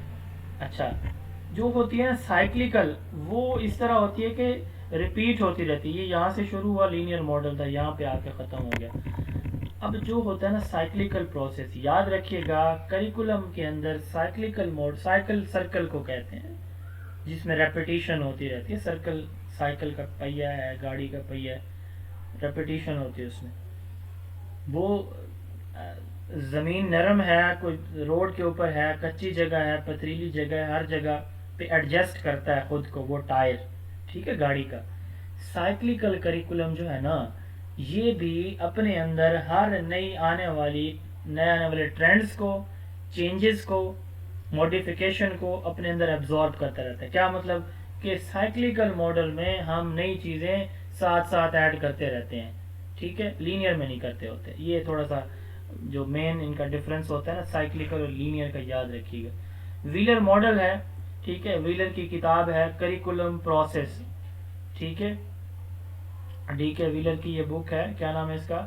اچھا, جو ہوتی ہے نا سائیکلیکل, وہ اس طرح ہوتی ہے کہ ریپیٹ ہوتی رہتی ہے. یہ یہاں سے شروع ہوا, لینئر ماڈل تھا, یہاں پہ آ کے ختم ہو گیا. اب جو ہوتا ہے نا سائیکلیکل پروسیس, یاد رکھیے گا کریکولم کے اندر سائیکلیکل موڈ, سائیکل سرکل کو کہتے ہیں جس میں ریپیٹیشن ہوتی رہتی ہے. سرکل سائیکل کا پہیہ ہے, گاڑی کا پہیہ ہے, ریپیٹیشن ہوتی ہے اس میں. وہ زمین نرم ہے, کوئی روڈ کے اوپر ہے, کچی جگہ ہے, پتریلی جگہ ہے, ہر جگہ پہ ایڈجسٹ کرتا ہے خود کو وہ ٹائر. ٹھیک ہے, گاڑی کا. سائیکلیکل کریکولم جو ہے نا یہ بھی اپنے اندر ہر نئے آنے والے ٹرینڈز کو, چینجز کو, موڈیفیکیشن کو اپنے اندر ایبزارب کرتا رہتا ہے. کیا مطلب کہ سائیکلیکل ماڈل میں ہم نئی چیزیں ساتھ ساتھ ایڈ کرتے رہتے ہیں. ٹھیک ہے. لینئر میں نہیں کرتے ہوتے. یہ تھوڑا سا جو مین ان کا ڈفرینس ہوتا ہے نا سائیکلیکل اور لینئر کا, یاد رکھیے گا. ویلر ماڈل ہے. ٹھیک ہے. ویلر کی کتاب ہے کریکولم پروسیس. ٹھیک ہے. ڈی کے ویلر کی یہ بک ہے, کیا نام ہے اس کا؟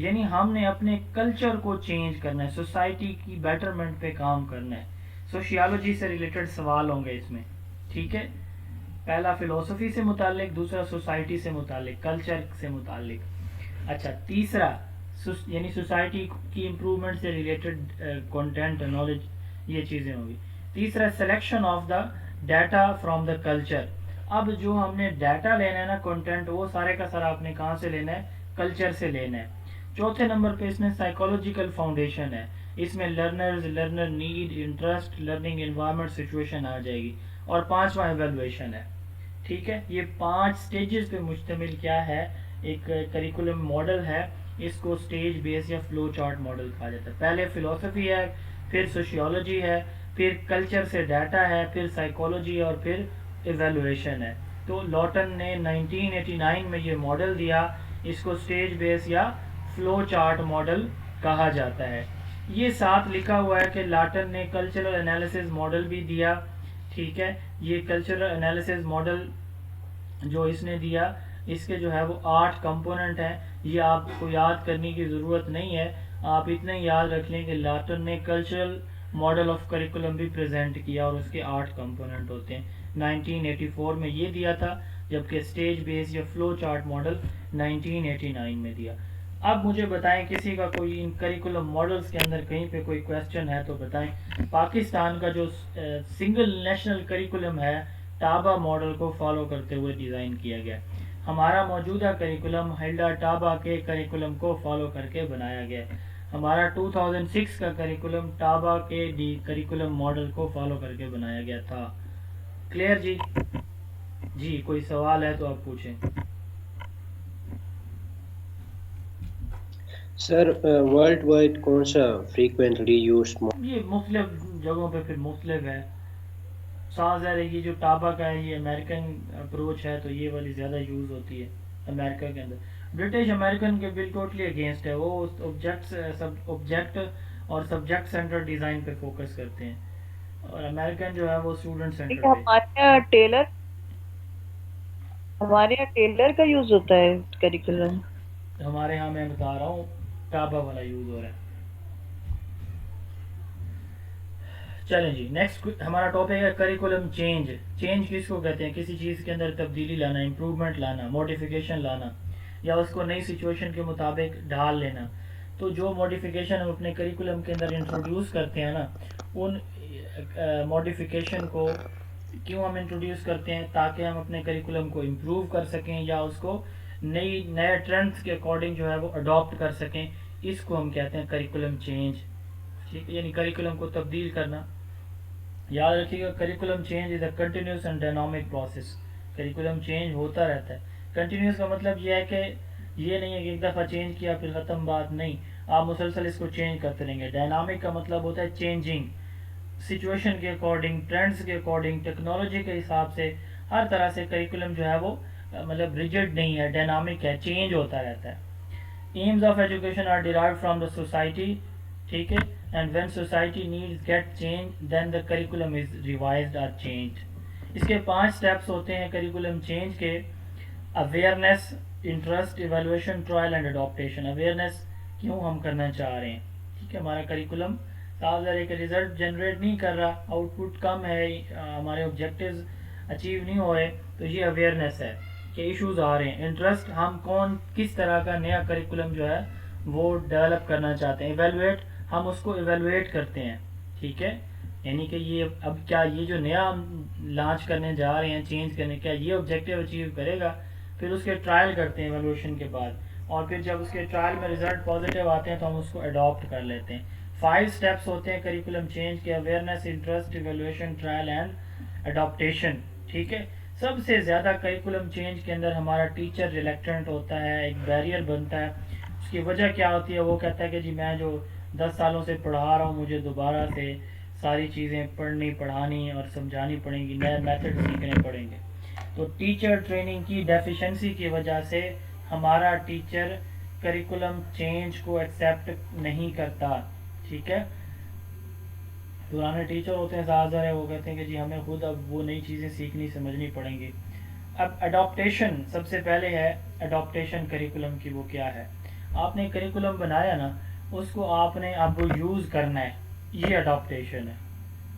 یعنی ہم نے اپنے کلچر کو چینج کرنا ہے, سوسائٹی کی بیٹرمنٹ پہ کام کرنا ہے. سوشیالوجی سے ریلیٹڈ سوال ہوں گے اس میں, ٹھیک ہے. پہلا فلسفی سے متعلق, دوسرا سوسائٹی سے متعلق, کلچر سے متعلق. اچھا, تیسرا یعنی سوسائٹی کی امپروومنٹ سے ریلیٹڈ کنٹینٹ, نالج, یہ چیزیں ہوں گی. تیسرا selection of the data from the culture. اب جو ہم نے ڈیٹا لینا ہے نا, کنٹینٹ, وہ سارے کا سارا آپ نے کہاں سے لینا ہے, کلچر سے لینا ہے. چوتھے نمبر پہ اس میں سائیکولوجیکل فاؤنڈیشن ہے, اس میں learner need, interest, learning environment, situation آ جائے گی. اور پانچواں ایویلویشن ہے, ٹھیک ہے. یہ 5 سٹیجز پہ مشتمل کیا ہے, ایک کریکولم ماڈل ہے. اس کو سٹیج بیس یا فلو چارٹ ماڈل کہا جاتا ہے. پہلے فلسفی ہے, پھر سوشیولوجی ہے, پھر کلچر سے ڈیٹا ہے, پھر سائیکولوجی, اور پھر ایویلویشن ہے. تو لوٹن نے 1989 میں یہ ماڈل دیا. اس کو سٹیج بیس یا فلو چارٹ ماڈل کہا جاتا ہے. یہ ساتھ لکھا ہوا ہے کہ لاٹن نے کلچرل انالیسز ماڈل بھی دیا, ٹھیک ہے. یہ کلچرل انالیسز ماڈل جو اس نے دیا, اس کے جو ہے وہ 8 کمپوننٹ ہیں. یہ آپ کو یاد کرنے کی ضرورت نہیں ہے, آپ اتنا یاد رکھ لیں کہ لاٹن نے کلچرل ماڈل آف کریکولم بھی پریزنٹ کیا, اور اس کے 8 کمپوننٹ ہوتے ہیں. 1984 میں یہ دیا تھا, جبکہ اسٹیج بیس یا فلو چارٹ ماڈل 1989 میں دیا. اب مجھے بتائیں, کسی کا کوئی ان کریکولم ماڈلز کے اندر کہیں پہ کوئی کویسچن ہے تو بتائیں. پاکستان کا جو سنگل نیشنل کریکولم ہے, ٹابا ماڈل کو فالو کرتے ہوئے ڈیزائن کیا گیا. ہمارا موجودہ کریکولم ہلڈا ٹابا کے کریکولم کو فالو کر کے بنایا گیا. ہمارا 2006 کا کریکولم ٹابا کے کریکولم ماڈل کو فالو کر کے بنایا گیا تھا. کلیئر جی؟ جی کوئی سوال ہے تو آپ پوچھیں. سر ورلڈ وائڈ کون سا فریکوینٹلی یوز؟ یہ مختلف جگہوں پہ پھر مختلف ہے. ساز ہے, یہ جو ٹابا کا ہے یہ امریکن اپروچ ہے, تو یہ والی زیادہ یوز ہوتی ہے امریکہ کے اندر. برٹش امریکن کے بل ٹوٹلی اگینسٹ ہے, وہ آبجیکٹ اور سبجیکٹ سینٹر ڈیزائن پہ فوکس کرتے ہیں, اور امریکن جو ہے وہ اسٹوڈنٹ سینٹر پہ. ہمارے یہاں ٹیلر کا یوز ہوتا ہے کریکولم. ہمارے ہاں میں بتا رہا ہوں ٹابا والا یوز ہو رہا ہے. چلیں جی, نیکسٹ ہمارا ٹاپک ہے کریکولم چینج. چینج کس کو کہتے ہیں؟ کسی چیز کے اندر تبدیلی لانا, امپروومنٹ لانا, موڈیفیکیشن لانا, یا اس کو نئی سچویشن کے مطابق ڈھال لینا. تو جو موڈیفیکیشن ہم اپنے کریکولم کے اندر انٹروڈیوس کرتے ہیں نا, ان موڈیفیکیشن کو کیوں ہم انٹروڈیوس کرتے ہیں؟ تاکہ ہم اپنے کریکولم کو امپروو کر سکیں, یا اس کو نئے ٹرینڈس کے اکارڈنگ جو ہے وہ اڈاپٹ کر سکیں. اس کو ہم کہتے ہیں کریکولم چینج, ٹھیک ہے, یعنی کریکولم کو تبدیل کرنا. یاد رکھیے گا, curriculum change is a continuous and dynamic process. Curriculum change ہوتا رہتا ہے. کنٹینیوس کا مطلب یہ ہے کہ یہ نہیں ہے کہ ایک دفعہ چینج کیا پھر ختم بات, نہیں, آپ مسلسل اس کو چینج کرتے رہیں گے. ڈائنامک کا مطلب ہوتا ہے چینجنگ, سچویشن کے اکارڈنگ, ٹرینڈس کے اکارڈنگ, ٹیکنالوجی کے حساب سے, ہر طرح سے کریکولم جو ہے وہ مطلب ریجڈ نہیں ہے, ڈائنامک ہے, چینج ہوتا رہتا ہے. Aims of education are derived from the society, ٹھیک ہے, and when society needs get change then the curriculum is revised اور چینجڈ. اس کے 5 سٹیپس ہوتے ہیں کریکولم چینج کے. Awareness, interest, evaluation, trial and adaptation. Awareness, کیوں ہم کرنا چاہ رہے ہیں, ٹھیک ہے, ہمارا کریکولم صاف ظاہر ہے کہ رزلٹ جنریٹ نہیں کر رہا, آؤٹ پٹ کم ہے, ہمارے آبجیکٹیوز اچیو نہیں ہو رہے, تو یہ اویئرنیس ہے کہ ایشوز آ رہے ہیں. انٹرسٹ, ہم کس طرح کا نیا کریکولم جو ہے وہ ڈیولپ کرنا چاہتے ہیں. ایویلویٹ, ہم اس کو ایویلویٹ کرتے ہیں, ٹھیک ہے, یعنی کہ یہ اب کیا یہ جو نیا ہم لانچ کرنے جا رہے ہیں, چینج کرنے, کیا یہ آبجیکٹیو اچیو کرے گا. پھر اس کے ٹرائل کرتے ہیں ایویلویشن کے بعد, اور پھر جب اس کے ٹرائل میں رزلٹ پازیٹیو آتے ہیں تو ہم اس کو اڈاپٹ کر لیتے ہیں. 5 سٹیپس ہوتے ہیں کریکولم چینج کے: awareness, interest, evaluation, trial and adaptation, ٹھیک ہے. سب سے زیادہ کریکولم چینج کے اندر ہمارا ٹیچر ریلیکٹنٹ ہوتا ہے, ایک بیریئر بنتا ہے. اس کی وجہ کیا ہوتی ہے؟ وہ کہتا ہے کہ جی میں جو 10 سالوں سے پڑھا رہا ہوں, مجھے دوبارہ سے ساری چیزیں پڑھنی, پڑھانی اور سمجھانی پڑیں گی, نئے میتھڈ سیکھنے پڑیں گے. تو ٹیچر ٹریننگ کی ڈیفیشنسی کی وجہ سے ہمارا ٹیچر کریکولم چینج کو ایکسیپٹ نہیں کرتا, ٹھیک ہے. پرانے ٹیچر ہوتے ہیں زیادہ ہے, وہ کہتے ہیں کہ جی ہمیں خود اب وہ نئی چیزیں سیکھنی سمجھنی پڑیں گی. اب اڈاپٹیشن سب سے پہلے ہے. اڈاپٹیشن کریکولم کی وہ کیا ہے؟ آپ نے کریکولم بنایا نا، اس کو آپ نے اب یوز کرنا ہے، یہ اڈاپٹیشن ہے.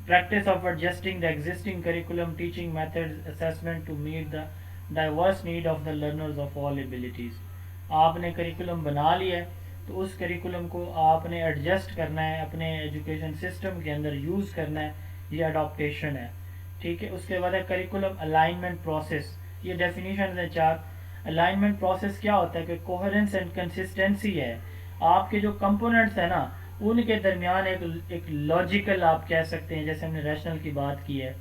Practice of adjusting the existing curriculum teaching method assessment to meet the diverse need of the learners of all abilities. آپ نے کریکولم بنا لیا ہے تو اس کریکولم کو آپ نے ایڈجسٹ کرنا ہے، اپنے ایجوکیشن سسٹم کے اندر یوز کرنا ہے، یہ اڈاپٹیشن ہے. ٹھیک ہے. اس کے بعد ہے کریکولم الائنمنٹ پروسیس. یہ ڈیفینیشن ہے 4. الائنمنٹ پروسیس کیا ہوتا ہے کہ کوہرنس اینڈ کنسسٹنسی ہے. آپ کے جو کمپوننٹس ہیں نا ان کے درمیان ایک لاجیکل آپ کہہ سکتے ہیں، جیسے ہم نے ریشنل کی بات کی ہے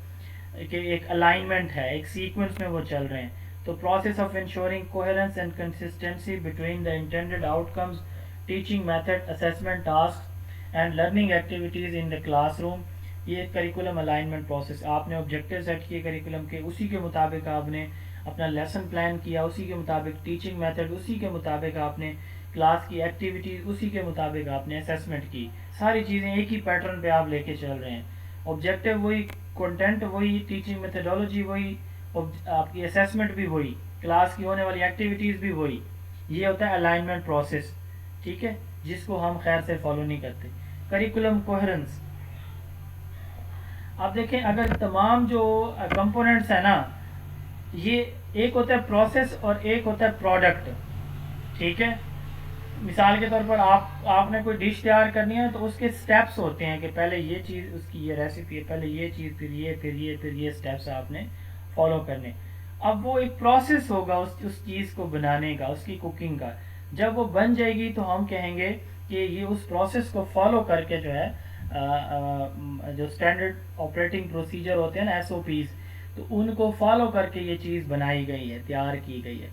کہ ایک الائنمنٹ ہے، ایک سیکوینس میں وہ چل رہے ہیں. تو process of ensuring coherence and consistency between the intended out comes, teaching method, assessment task and learning activities in the class room. یہ کریکولم الائنمنٹ پروسیس. آپ نے آبجیکٹیو سیٹ کیے کریکولم کے، اسی کے مطابق آپ نے اپنا لیسن پلان کیا، اسی کے مطابق ٹیچنگ میتھڈ، اسی کے مطابق آپ نے کلاس کی ایکٹیویٹیز، اسی کے مطابق آپ نے اسیسمنٹ کی. ساری چیزیں ایک ہی پیٹرن پہ آپ لے کے چل رہے ہیں. آبجیکٹیو وہی، کنٹینٹ وہی، ٹیچنگ میتھڈولوجی وہی، آپ کی اسیسمنٹ بھی وہی، کلاس کی ہونے والی ایکٹیویٹیز بھی وہی. یہ ہوتا ہے الائنمنٹ پروسیس. ٹھیک ہے، جس کو ہم خیر سے فالو نہیں کرتے. Curriculum coherence. آپ دیکھیں اگر تمام جو کمپوننٹس ہیں نا، یہ ایک ہوتا ہے پروسیس اور ایک ہوتا ہے پروڈکٹ. ٹھیک ہے. مثال کے طور پر آپ نے کوئی ڈش تیار کرنی ہے تو اس کے سٹیپس ہوتے ہیں کہ پہلے یہ چیز، اس کی یہ ریسیپی ہے، پہلے یہ چیز، پھر یہ سٹیپس آپ نے فالو کرنے. اب وہ ایک پروسیس ہوگا اس چیز کو بنانے کا، اس کی کوکنگ کا. جب وہ بن جائے گی تو ہم کہیں گے کہ یہ اس پروسیس کو فالو کر کے جو ہے جو اسٹینڈرڈ آپریٹنگ پروسیجر ہوتے ہیں نا، SOPs، تو ان کو فالو کر کے یہ چیز بنائی گئی ہے، تیار کی گئی ہے.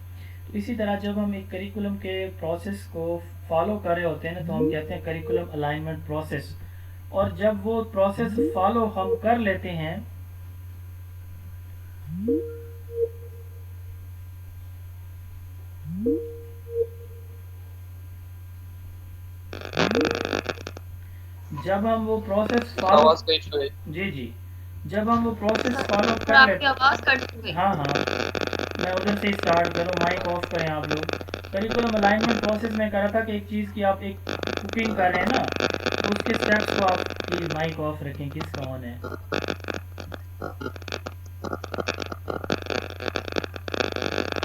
تو اسی طرح جب ہم ایک کریکولم کے پروسیس کو فالو کر رہے ہوتے ہیں نا تو ہم کہتے ہیں کریکولم الائنمنٹ پروسیس. اور جب وہ پروسیس فالو ہم کر لیتے ہیں جب ہم وہ پروسیس فالو جی جب ہم وہ پروسیس فالو کر لیتے، ہاں میں ادھر سے اسٹارٹ کروں، مائک آف کریں آپ لوگ. کریکولم الائنمنٹ پروسیس میں کہہ رہا تھا کہ ایک چیز کی آپ ایک کوکنگ کر رہے ہیں نا تو اس کے اسٹیپس کو آپ پلیز مائک آف رکھیں. کس کا آن ہے؟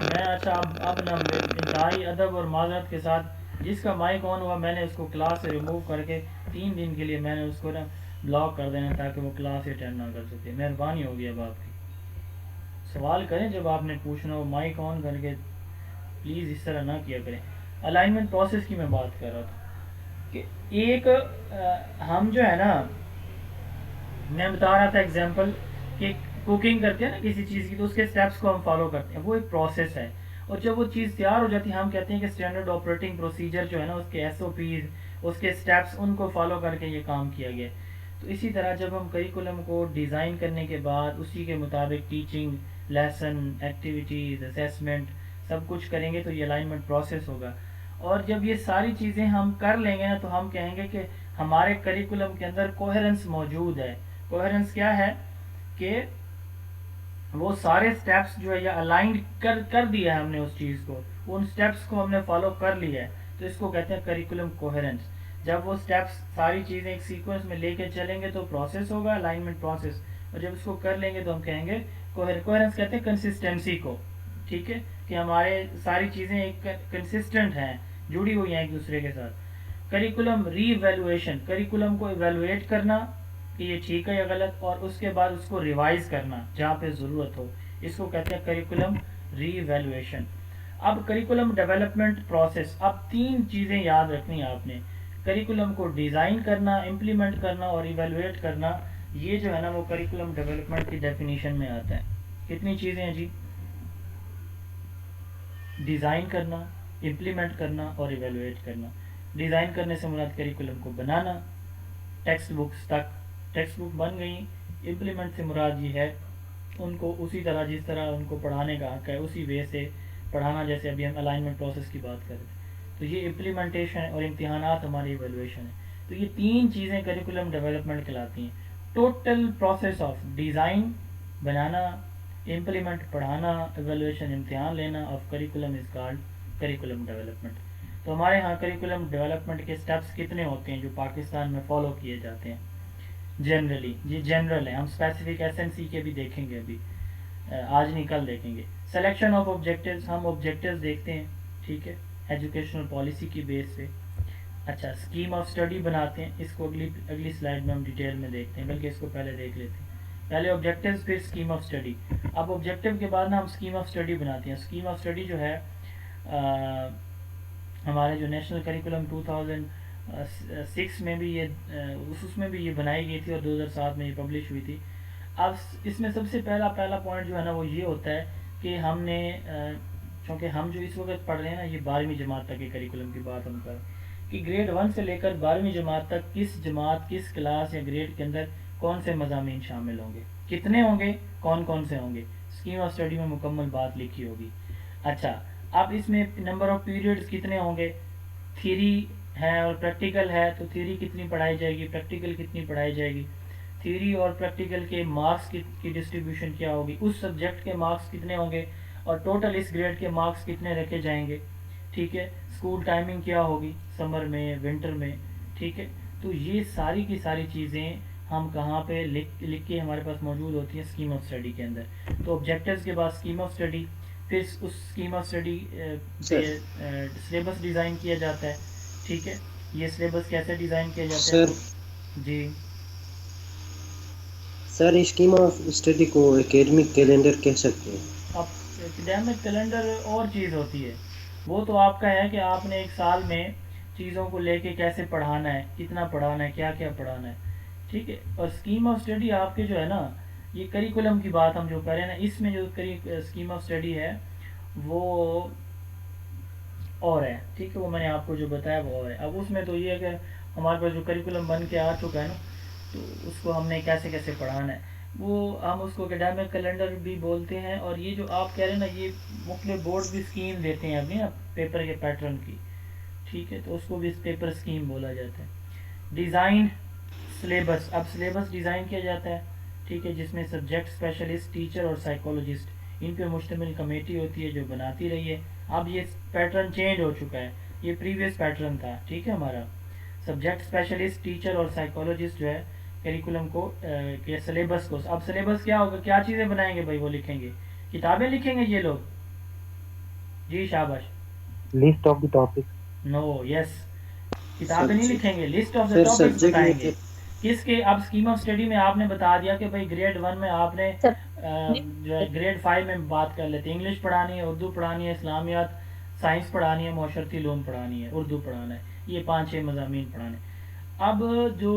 میں اچھا اب نا انتہائی ادب اور معذرت کے ساتھ جس کا مائک آن ہوا میں نے اس کو کلاس سے ریموو کر کے 3 دن کے لیے میں نے اس کو نا بلاک کر دینا تاکہ وہ کلاس اٹینڈ نہ کر سکے. مہربانی ہوگی. اب آپ کی سوال کریں جب آپ نے پوچھنا ہو، مائک آن کر کے پلیز اس طرح نہ کیا کریں. الائنمنٹ پروسیس کی میں بات کر رہا تھا کہ ایک ہم جو ہے نا، میں بتا رہا تھا ایگزامپل کہ کوکنگ کرتے ہیں نا کسی چیز کی تو اس کے اسٹیپس کو ہم فالو کرتے ہیں، وہ ایک پروسیس ہے. اور جب وہ چیز تیار ہو جاتی ہے ہم کہتے ہیں کہ اسٹینڈرڈ آپریٹنگ پروسیجر جو ہے نا، اس کے SOPs، اس کے اسٹیپس، ان کو فالو کر کے یہ کام کیا گیا. تو اسی طرح جب ہم کریکولم کو ڈیزائن کرنے کے بعد اسی کے مطابق ٹیچنگ، لیسن، ایکٹیویٹیز، اسیسمنٹ سب کچھ کریں گے تو یہ الائنمنٹ پروسیس ہوگا. اور جب یہ ساری چیزیں ہم کر لیں گے نا تو ہم کہیں گے کہ ہمارے کریکولم کے اندر کوہرنس موجود ہے. کوہرنس کیا ہے کہ وہ سارے سٹیپس جو ہے یا الائنڈ کر دیا ہے ہم نے اس چیز کو، ان سٹیپس کو ہم نے فالو کر لیا ہے، تو اس کو کہتے ہیں کریکولم کوہرنس. جب وہ سٹیپس ساری چیزیں ایک سیکوینس میں لے کے چلیں گے تو پروسیس ہوگا الائنمنٹ پروسیس. اور جب اس کو کر لیں گے تو ہم کہیں گے کوہرنس. کہتے ہیں کنسسٹنسی کو. ٹھیک ہے، کہ ہمارے ساری چیزیں ایک کنسسٹنٹ ہیں، جڑی ہوئی ہیں ایک دوسرے کے ساتھ. کریکولم ری ایویلویشن. کریکولم کو ایویلویٹ کرنا کہ یہ ٹھیک ہے یا غلط، اور اس کے بعد اس کو ریوائز کرنا جہاں پہ ضرورت ہو، اس کو کہتے ہیں کریکولم ری ایویلویشن. اب کریکولم ڈیولپمنٹ پروسیس. اب 3 چیزیں یاد رکھنی ہیں آپ نے. کریکولم کو ڈیزائن کرنا، امپلیمنٹ کرنا اور ایویلویٹ کرنا. یہ جو ہے نا وہ کریکولم ڈیولپمنٹ کی ڈیفینیشن میں آتا ہے. کتنی چیزیں ہیں جی؟ ڈیزائن کرنا، امپلیمنٹ کرنا اور ایویلویٹ کرنا. ڈیزائن کرنے سے مراد کریکولم کو بنانا، ٹیکسٹ بکس تک ٹیکسٹ بک بن گئی. امپلیمنٹ سے مراد یہ ہے ان کو اسی طرح جس طرح ان کو پڑھانے کا حق ہے اسی وے سے پڑھانا، جیسے ابھی ہم الائنمنٹ پروسیس کی بات کر رہے تھے. تو یہ امپلیمنٹیشن ہے اور امتحانات ہماری ایویلویشن ہے. تو یہ 3 چیزیں کریکولم ڈیولپمنٹ کہلاتی ہیں. Total process of design banana, implement پڑھانا، ایویلویشن امتحان لینا of curriculum is called curriculum development. تو ہمارے ہاں کریکولم ڈیولپمنٹ کے سٹیپس کتنے ہوتے ہیں جو پاکستان میں فالو کیے جاتے ہیں جنرلی؟ جی جنرل ہے، ہم اسپیسیفک ایس این سی کے بھی دیکھیں گے، ابھی آج نہیں کل دیکھیں گے. سلیکشن آف آبجیکٹیوز، ہم آبجیکٹیوز دیکھتے ہیں، ٹھیک ہے، ایجوکیشنل پالیسی کی بیس پہ. اچھا، اسکیم آف اسٹڈی بناتے ہیں، اس کو اگلی سلائڈ میں ہم ڈیٹیل میں دیکھتے ہیں، بلکہ اس کو پہلے دیکھ لیتے ہیں. پہلے آبجیکٹیوز پھر اسکیم آف اسٹڈی. اب آبجیکٹیو کے بعد نا ہم اسکیم آف اسٹڈی بناتے ہیں. اسکیم آف اسٹڈی جو ہے ہمارے جو نیشنل کریکولم 2006 میں بھی یہ اس میں بھی یہ بنائی گئی تھی اور 2007 میں یہ پبلش ہوئی تھی. اب اس میں سب سے پہلا پوائنٹ جو ہے نا وہ یہ ہوتا ہے کہ ہم نے چونکہ ہم جو اس وقت پڑھ رہے ہیں نا یہ 12ویں جماعت تک کے کریکولم کی بات ہم کر کہ گریڈ 1 سے لے کر 12ویں جماعت تک کس جماعت، کس کلاس یا گریڈ کے اندر کون سے مضامین شامل ہوں گے، کتنے ہوں گے، کون سے ہوں گے، اسکیم آف اسٹڈی میں مکمل بات لکھی ہوگی. اچھا، اب اس میں نمبر آف پیریڈز کتنے ہوں گے، تھیری ہے اور پریکٹیکل ہے تو تھیری کتنی پڑھائی جائے گی، پریکٹیکل کتنی پڑھائی جائے گی، تھیری اور پریکٹیکل کے مارکس کی ڈسٹریبیوشن کیا ہوگی، اس سبجیکٹ کے مارکس کتنے ہوں گے اور ٹوٹل اس گریڈ کے مارکس کتنے رکھے جائیں گے. ٹھیک ہے، اسکول ٹائمنگ کیا ہوگی، سمر میں، ونٹر میں. ٹھیک ہے، تو یہ ساری کی ساری چیزیں ہم کہاں پہ لکھ کے ہمارے پاس موجود ہوتی ہیں اسکیم آف اسٹڈی کے اندر. تو آبجیکٹیوز کے بعد اسکیم آف اسٹڈی، پھر اس اسکیم آف اسٹڈی پہ سلیبس ڈیزائن کیا جاتا ہے. ٹھیک ہے، یہ سلیبس کیسے ڈیزائن کیا جاتا ہے؟ جی سر، اسکیم آف اسٹڈی کو اکیڈمک کیلنڈر کہہ سکتے ہیں. اب اکیڈیمک کیلنڈر اور چیز ہوتی ہے، وہ تو آپ کا ہے کہ آپ نے ایک سال میں چیزوں کو لے کے کیسے پڑھانا ہے، کتنا پڑھانا ہے، کیا پڑھانا ہے. ٹھیک ہے، اور اسکیم آف اسٹڈی آپ کے جو ہے نا یہ کریکولم کی بات ہم جو کر رہے ہیں نا، اس میں جو اسکیم آف اسٹڈی ہے وہ اور ہے. ٹھیک ہے، وہ میں نے آپ کو جو بتایا وہ اور ہے. اب اس میں تو یہ ہے کہ ہمارے پاس جو کریکولم بن کے آ چکا ہے نا تو اس کو ہم نے کیسے پڑھانا ہے، وہ ہم اس کو اکیڈیمک کیلنڈر بھی بولتے ہیں. اور یہ جو آپ کہہ رہے ہیں نا یہ مختلف بورڈ بھی اسکیم دیتے ہیں اپنی پیپر کے پیٹرن کی. ٹھیک ہے، تو اس کو بھی پیپر اسکیم بولا جاتا ہے. ڈیزائن سلیبس، اب سلیبس ڈیزائن کیا جاتا ہے. ٹھیک ہے، جس میں سبجیکٹ اسپیشلسٹ، ٹیچر اور سائیکولوجسٹ ان پہ مشتمل کمیٹی ہوتی ہے جو بناتی رہی ہے. اب یہ پیٹرن چینج ہو چکا ہے، یہ پریویس پیٹرن تھا. ٹھیک ہے، ہمارا سبجیکٹ اسپیشلسٹ، ٹیچر اور سائیکولوجسٹ جو ہے کریکولم کو کے سلیبس کو، اب سلیبس کیا ہوگا، کیا چیزیں بنائیں گے بھائی، وہ لکھیں گے، کتابیں لکھیں گے یہ لوگ. جی شاباش. List of the topic. No, yes, کتابیں نہیں لکھیں گے، لسٹ آف دا ٹاپکس بتائیں گے. کس کے؟ اب اسکیم آف اسٹڈی میں آپ نے بتا دیا کہ بھائی گریڈ 1 میں آپ نے جو ہے گریڈ 5 میں بات کر لیتے ہیں، انگلش پڑھانی ہے، اردو پڑھانی ہے، اسلامیات، سائنس پڑھانی ہے، معاشرتی علوم پڑھانی ہے، اردو پڑھانا ہے، یہ 5-6 مضامین پڑھانے. اب جو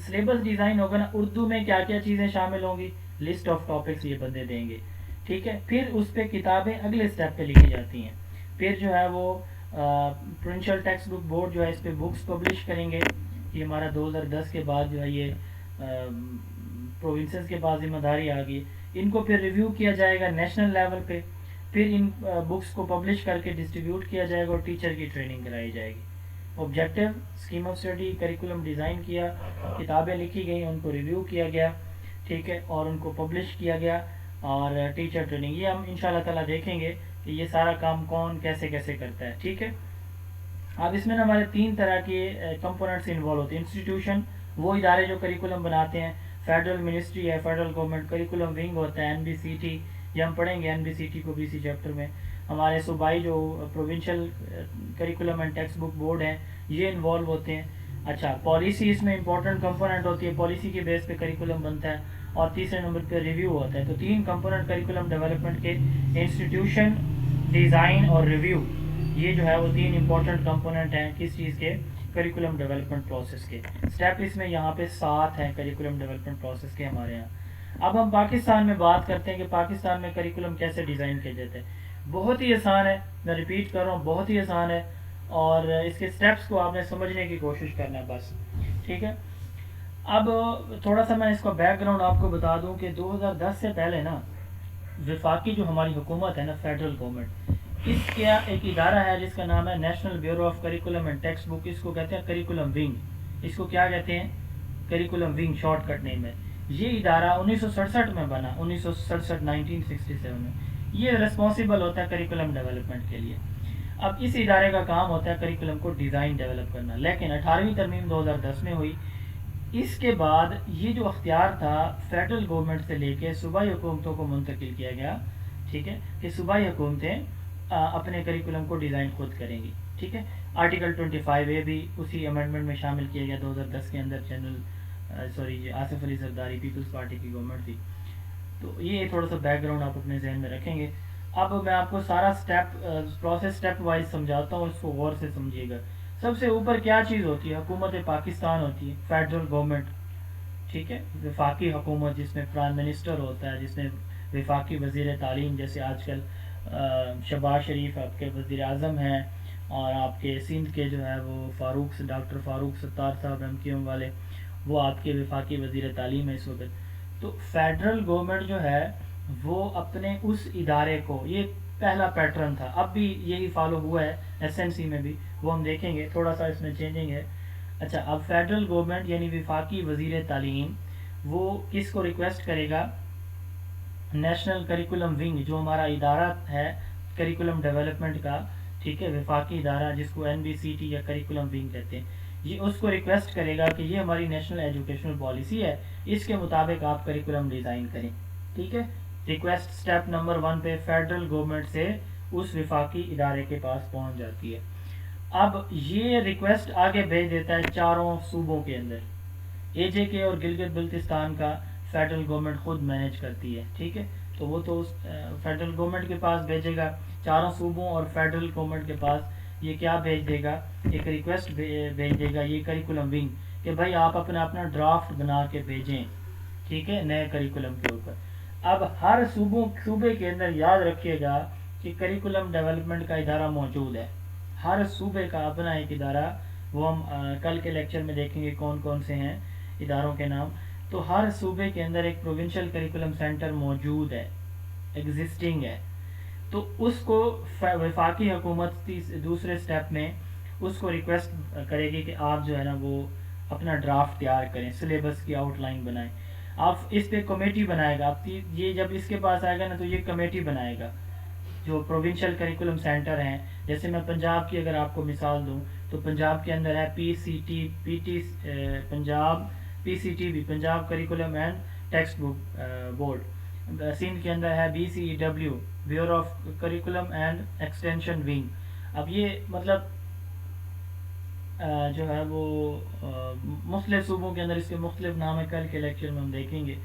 سلیبس ڈیزائن ہوگا نا، اردو میں کیا کیا چیزیں شامل ہوں گی، لسٹ آف ٹاپکس یہ بندے دیں گے. ٹھیک ہے، پھر اس پہ کتابیں اگلے اسٹیپ پہ لکھی جاتی ہیں. پھر جو ہے وہ پروونشل ٹیکسٹ بک بورڈ جو ہے اس پہ بکس پبلش کریں گے. یہ ہمارا 2010 کے بعد جو ہے یہ پروونسز کے پاس ذمہ داری آ گئی. ان کو پھر ریویو کیا جائے گا نیشنل لیول پہ، پھر ان بکس کو پبلش کر کے ڈسٹریبیوٹ کیا جائے گا اور ٹیچر کی ٹریننگ کرائی جائے گی. Objective, scheme of study, curriculum design کیا، کتابیں لکھی گئیں، ان کو ریویو کیا گیا. ٹھیک ہے، اور ان کو پبلش کیا گیا، اور ٹیچر ٹریننگ، یہ ہم انشاءاللہ تعالیٰ دیکھیں گے کہ یہ سارا کام کون کیسے کرتا ہے. ٹھیک ہے، اب اس میں نا ہمارے 3 طرح کے کمپوننٹس انوالو ہوتے ہیں. انسٹیٹیوشن، وہ ادارے جو کریکولم بناتے ہیں، فیڈرل منسٹری ہے، فیڈرل گورنمنٹ. کریکولم ونگ ہوتا ہے NBCT، یہ ہم پڑھیں گے NBCT کو BC چیپٹر میں. ہمارے صوبائی جو provincial curriculum and text book board ہیں یہ انوالو ہوتے ہیں. اچھا، پالیسی اس میں امپورٹنٹ کمپوننٹ ہوتی ہے، پالیسی کے بیس پہ کریکولم بنتا ہے. اور تیسرے نمبر پہ ریویو ہوتا ہے. تو 3 کمپوننٹ کریکولم ڈیولپمنٹ کے، انسٹیٹیوشن، ڈیزائن اور ریویو، یہ جو ہے وہ 3 امپورٹنٹ کمپوننٹ ہیں کس چیز کے، کریکولم ڈیولپمنٹ پروسیس کے. اسٹیپ اس میں یہاں پہ 7 ہیں کریکولم ڈیولپمنٹ پروسیس کے ہمارے یہاں. اب ہم پاکستان میں بات کرتے ہیں کہ پاکستان میں کریکولم کیسے ڈیزائن کیا جاتا ہے. بہت ہی آسان ہے، میں ریپیٹ کر رہا ہوں، بہت ہی آسان ہے، اور اس کے اسٹیپس کو آپ نے سمجھنے کی کوشش کرنا ہے بس. ٹھیک ہے، اب تھوڑا سا میں اس کا بیک گراؤنڈ آپ کو بتا دوں کہ 2010 سے پہلے نا وفاقی جو ہماری حکومت ہے نا، فیڈرل گورنمنٹ، اس کا ایک ادارہ ہے جس کا نام ہے national bureau of curriculum and textbook. اس کو کہتے ہیں کریکولم ونگ. اس کو کیا کہتے ہیں؟ کریکولم ونگ، شارٹ کٹ نیم ہے. یہ ادارہ 1967 میں بنا، 1967 1967 میں. یہ ریسپانسبل ہوتا ہے کریکولم ڈیولپمنٹ کے لیے. اب اس ادارے کا کام ہوتا ہے کریکولم کو ڈیزائن ڈیولپ کرنا، لیکن 18ویں ترمیم 2010 میں ہوئی. اس کے بعد یہ جو اختیار تھا فیڈرل گورنمنٹ سے لے کے صوبائی حکومتوں کو منتقل کیا گیا، ٹھیک ہے، کہ صوبائی حکومتیں اپنے کریکولم کو ڈیزائن خود کریں گی. ٹھیک ہے، آرٹیکل 25A بھی اسی امینڈمنٹ میں شامل کیا گیا 2010 کے اندر. General Asif Ali Zardari Peoples party کی گورنمنٹ تھی. تو یہ تھوڑا سا بیک گراؤنڈ آپ اپنے ذہن میں رکھیں گے. اب میں آپ کو سارا پروسیس اسٹیپ وائز سمجھاتا ہوں، اس کو غور سے سمجھیے گا. سب سے اوپر کیا چیز ہوتی ہے؟ حکومت پاکستان ہوتی ہے، فیڈرل گورنمنٹ. ٹھیک ہے، وفاقی حکومت جس میں پرائم منسٹر ہوتا ہے، جس میں وفاقی وزیر تعلیم، جیسے آج کل شہباز شریف آپ کے وزیر اعظم ہیں، اور آپ کے سندھ کے جو ہے وہ ڈاکٹر فاروق ستار صاحب MQM والے، وہ آپ کے وفاقی وزیر تعلیم ہے اس وقت. تو فیڈرل گورنمنٹ جو ہے وہ اپنے اس ادارے کو، یہ پہلا پیٹرن تھا، اب بھی یہی فالو ہوا ہے SNC میں بھی، وہ ہم دیکھیں گے، تھوڑا سا اس میں چینجنگ ہے. اچھا، اب فیڈرل گورنمنٹ یعنی وفاقی وزیر تعلیم وہ کس کو ریکویسٹ کرے گا؟ نیشنل کریکولم ونگ، جو ہمارا ادارہ ہے کریکولم ڈیولپمنٹ کا، ٹھیک ہے، وفاقی ادارہ جس کو NBCT یا کریکولم ونگ کہتے ہیں، یہ اس کو ریکویسٹ کرے گا کہ یہ ہماری نیشنل ایجوکیشنل پالیسی ہے، اس کے مطابق آپ کریکولم ڈیزائن کریں. ٹھیک ہے، ریکویسٹ اسٹیپ نمبر 1 پہ فیڈرل گورنمنٹ سے اس وفاقی ادارے کے پاس پہنچ جاتی ہے. اب یہ ریکویسٹ آگے بھیج دیتا ہے چاروں صوبوں کے اندر. AJK اور گلگت بلتستان کا فیڈرل گورنمنٹ خود مینیج کرتی ہے. ٹھیک ہے، تو وہ تو فیڈرل گورنمنٹ کے پاس بھیجے گا، چاروں صوبوں اور فیڈرل گورنمنٹ کے پاس یہ کیا بھیج دے گا؟ ایک ریکویسٹ بھیج دے گا یہ کریکولم ونگ کہ بھائی آپ اپنا ڈرافٹ بنا کے بھیجیں، ٹھیک ہے، نئے کریکولم کے اوپر. اب ہر صوبے کے اندر یاد رکھیے گا کہ کریکولم ڈیولپمنٹ کا ادارہ موجود ہے. ہر صوبے کا اپنا ایک ادارہ، وہ ہم کل کے لیکچر میں دیکھیں گے کون کون سے ہیں اداروں کے نام. تو ہر صوبے کے اندر ایک پروونشل کریکولم سینٹر موجود ہے، ایگزسٹنگ ہے. تو اس کو وفاقی حکومت دوسرے سٹیپ میں اس کو ریکویسٹ کرے گی کہ آپ جو ہے نا وہ اپنا ڈرافٹ تیار کریں، سلیبس کی آؤٹ لائن بنائیں. آپ اس پہ کمیٹی بنائے گا. آپ یہ جب اس کے پاس آئے گا نا تو یہ کمیٹی بنائے گا جو پروونشل کریکولم سینٹر ہیں. جیسے میں پنجاب کی اگر آپ کو مثال دوں تو پنجاب کے اندر ہے Punjab curriculum and text book board. Sindh کے اندر ہے BCEW، bureau of curriculum and extension wing. اب یہ مطلب جو ہے وہ مختلف صوبوں کے اندر اس کے مختلف نام ہے، کل کے لیکچر میں ہم دیکھیں گے.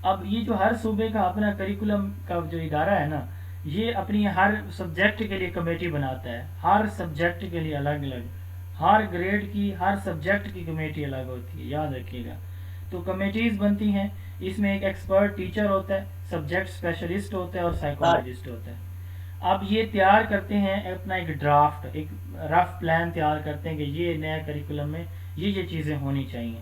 اب یہ جو ہر صوبے کا اپنا کریکولم کا جو ادارہ ہے نا، یہ اپنی ہر سبجیکٹ کے لیے کمیٹی بناتا ہے، ہر سبجیکٹ کے لیے الگ الگ، ہر گریڈ کی ہر سبجیکٹ کی کمیٹی الگ ہوتی ہے، یاد رکھیے گا. تو کمیٹیز بنتی ہیں، اس میں ایک ایکسپرٹ ٹیچر ہوتا ہے، سبجیکٹ اسپیشلسٹ ہوتا ہے اور سائیکولوجسٹ ہوتا ہے. اب یہ تیار کرتے ہیں اپنا ایک ڈرافٹ، ایک رف پلان تیار کرتے ہیں کہ یہ نیا کریکولم میں یہ چیزیں ہونی چاہیے.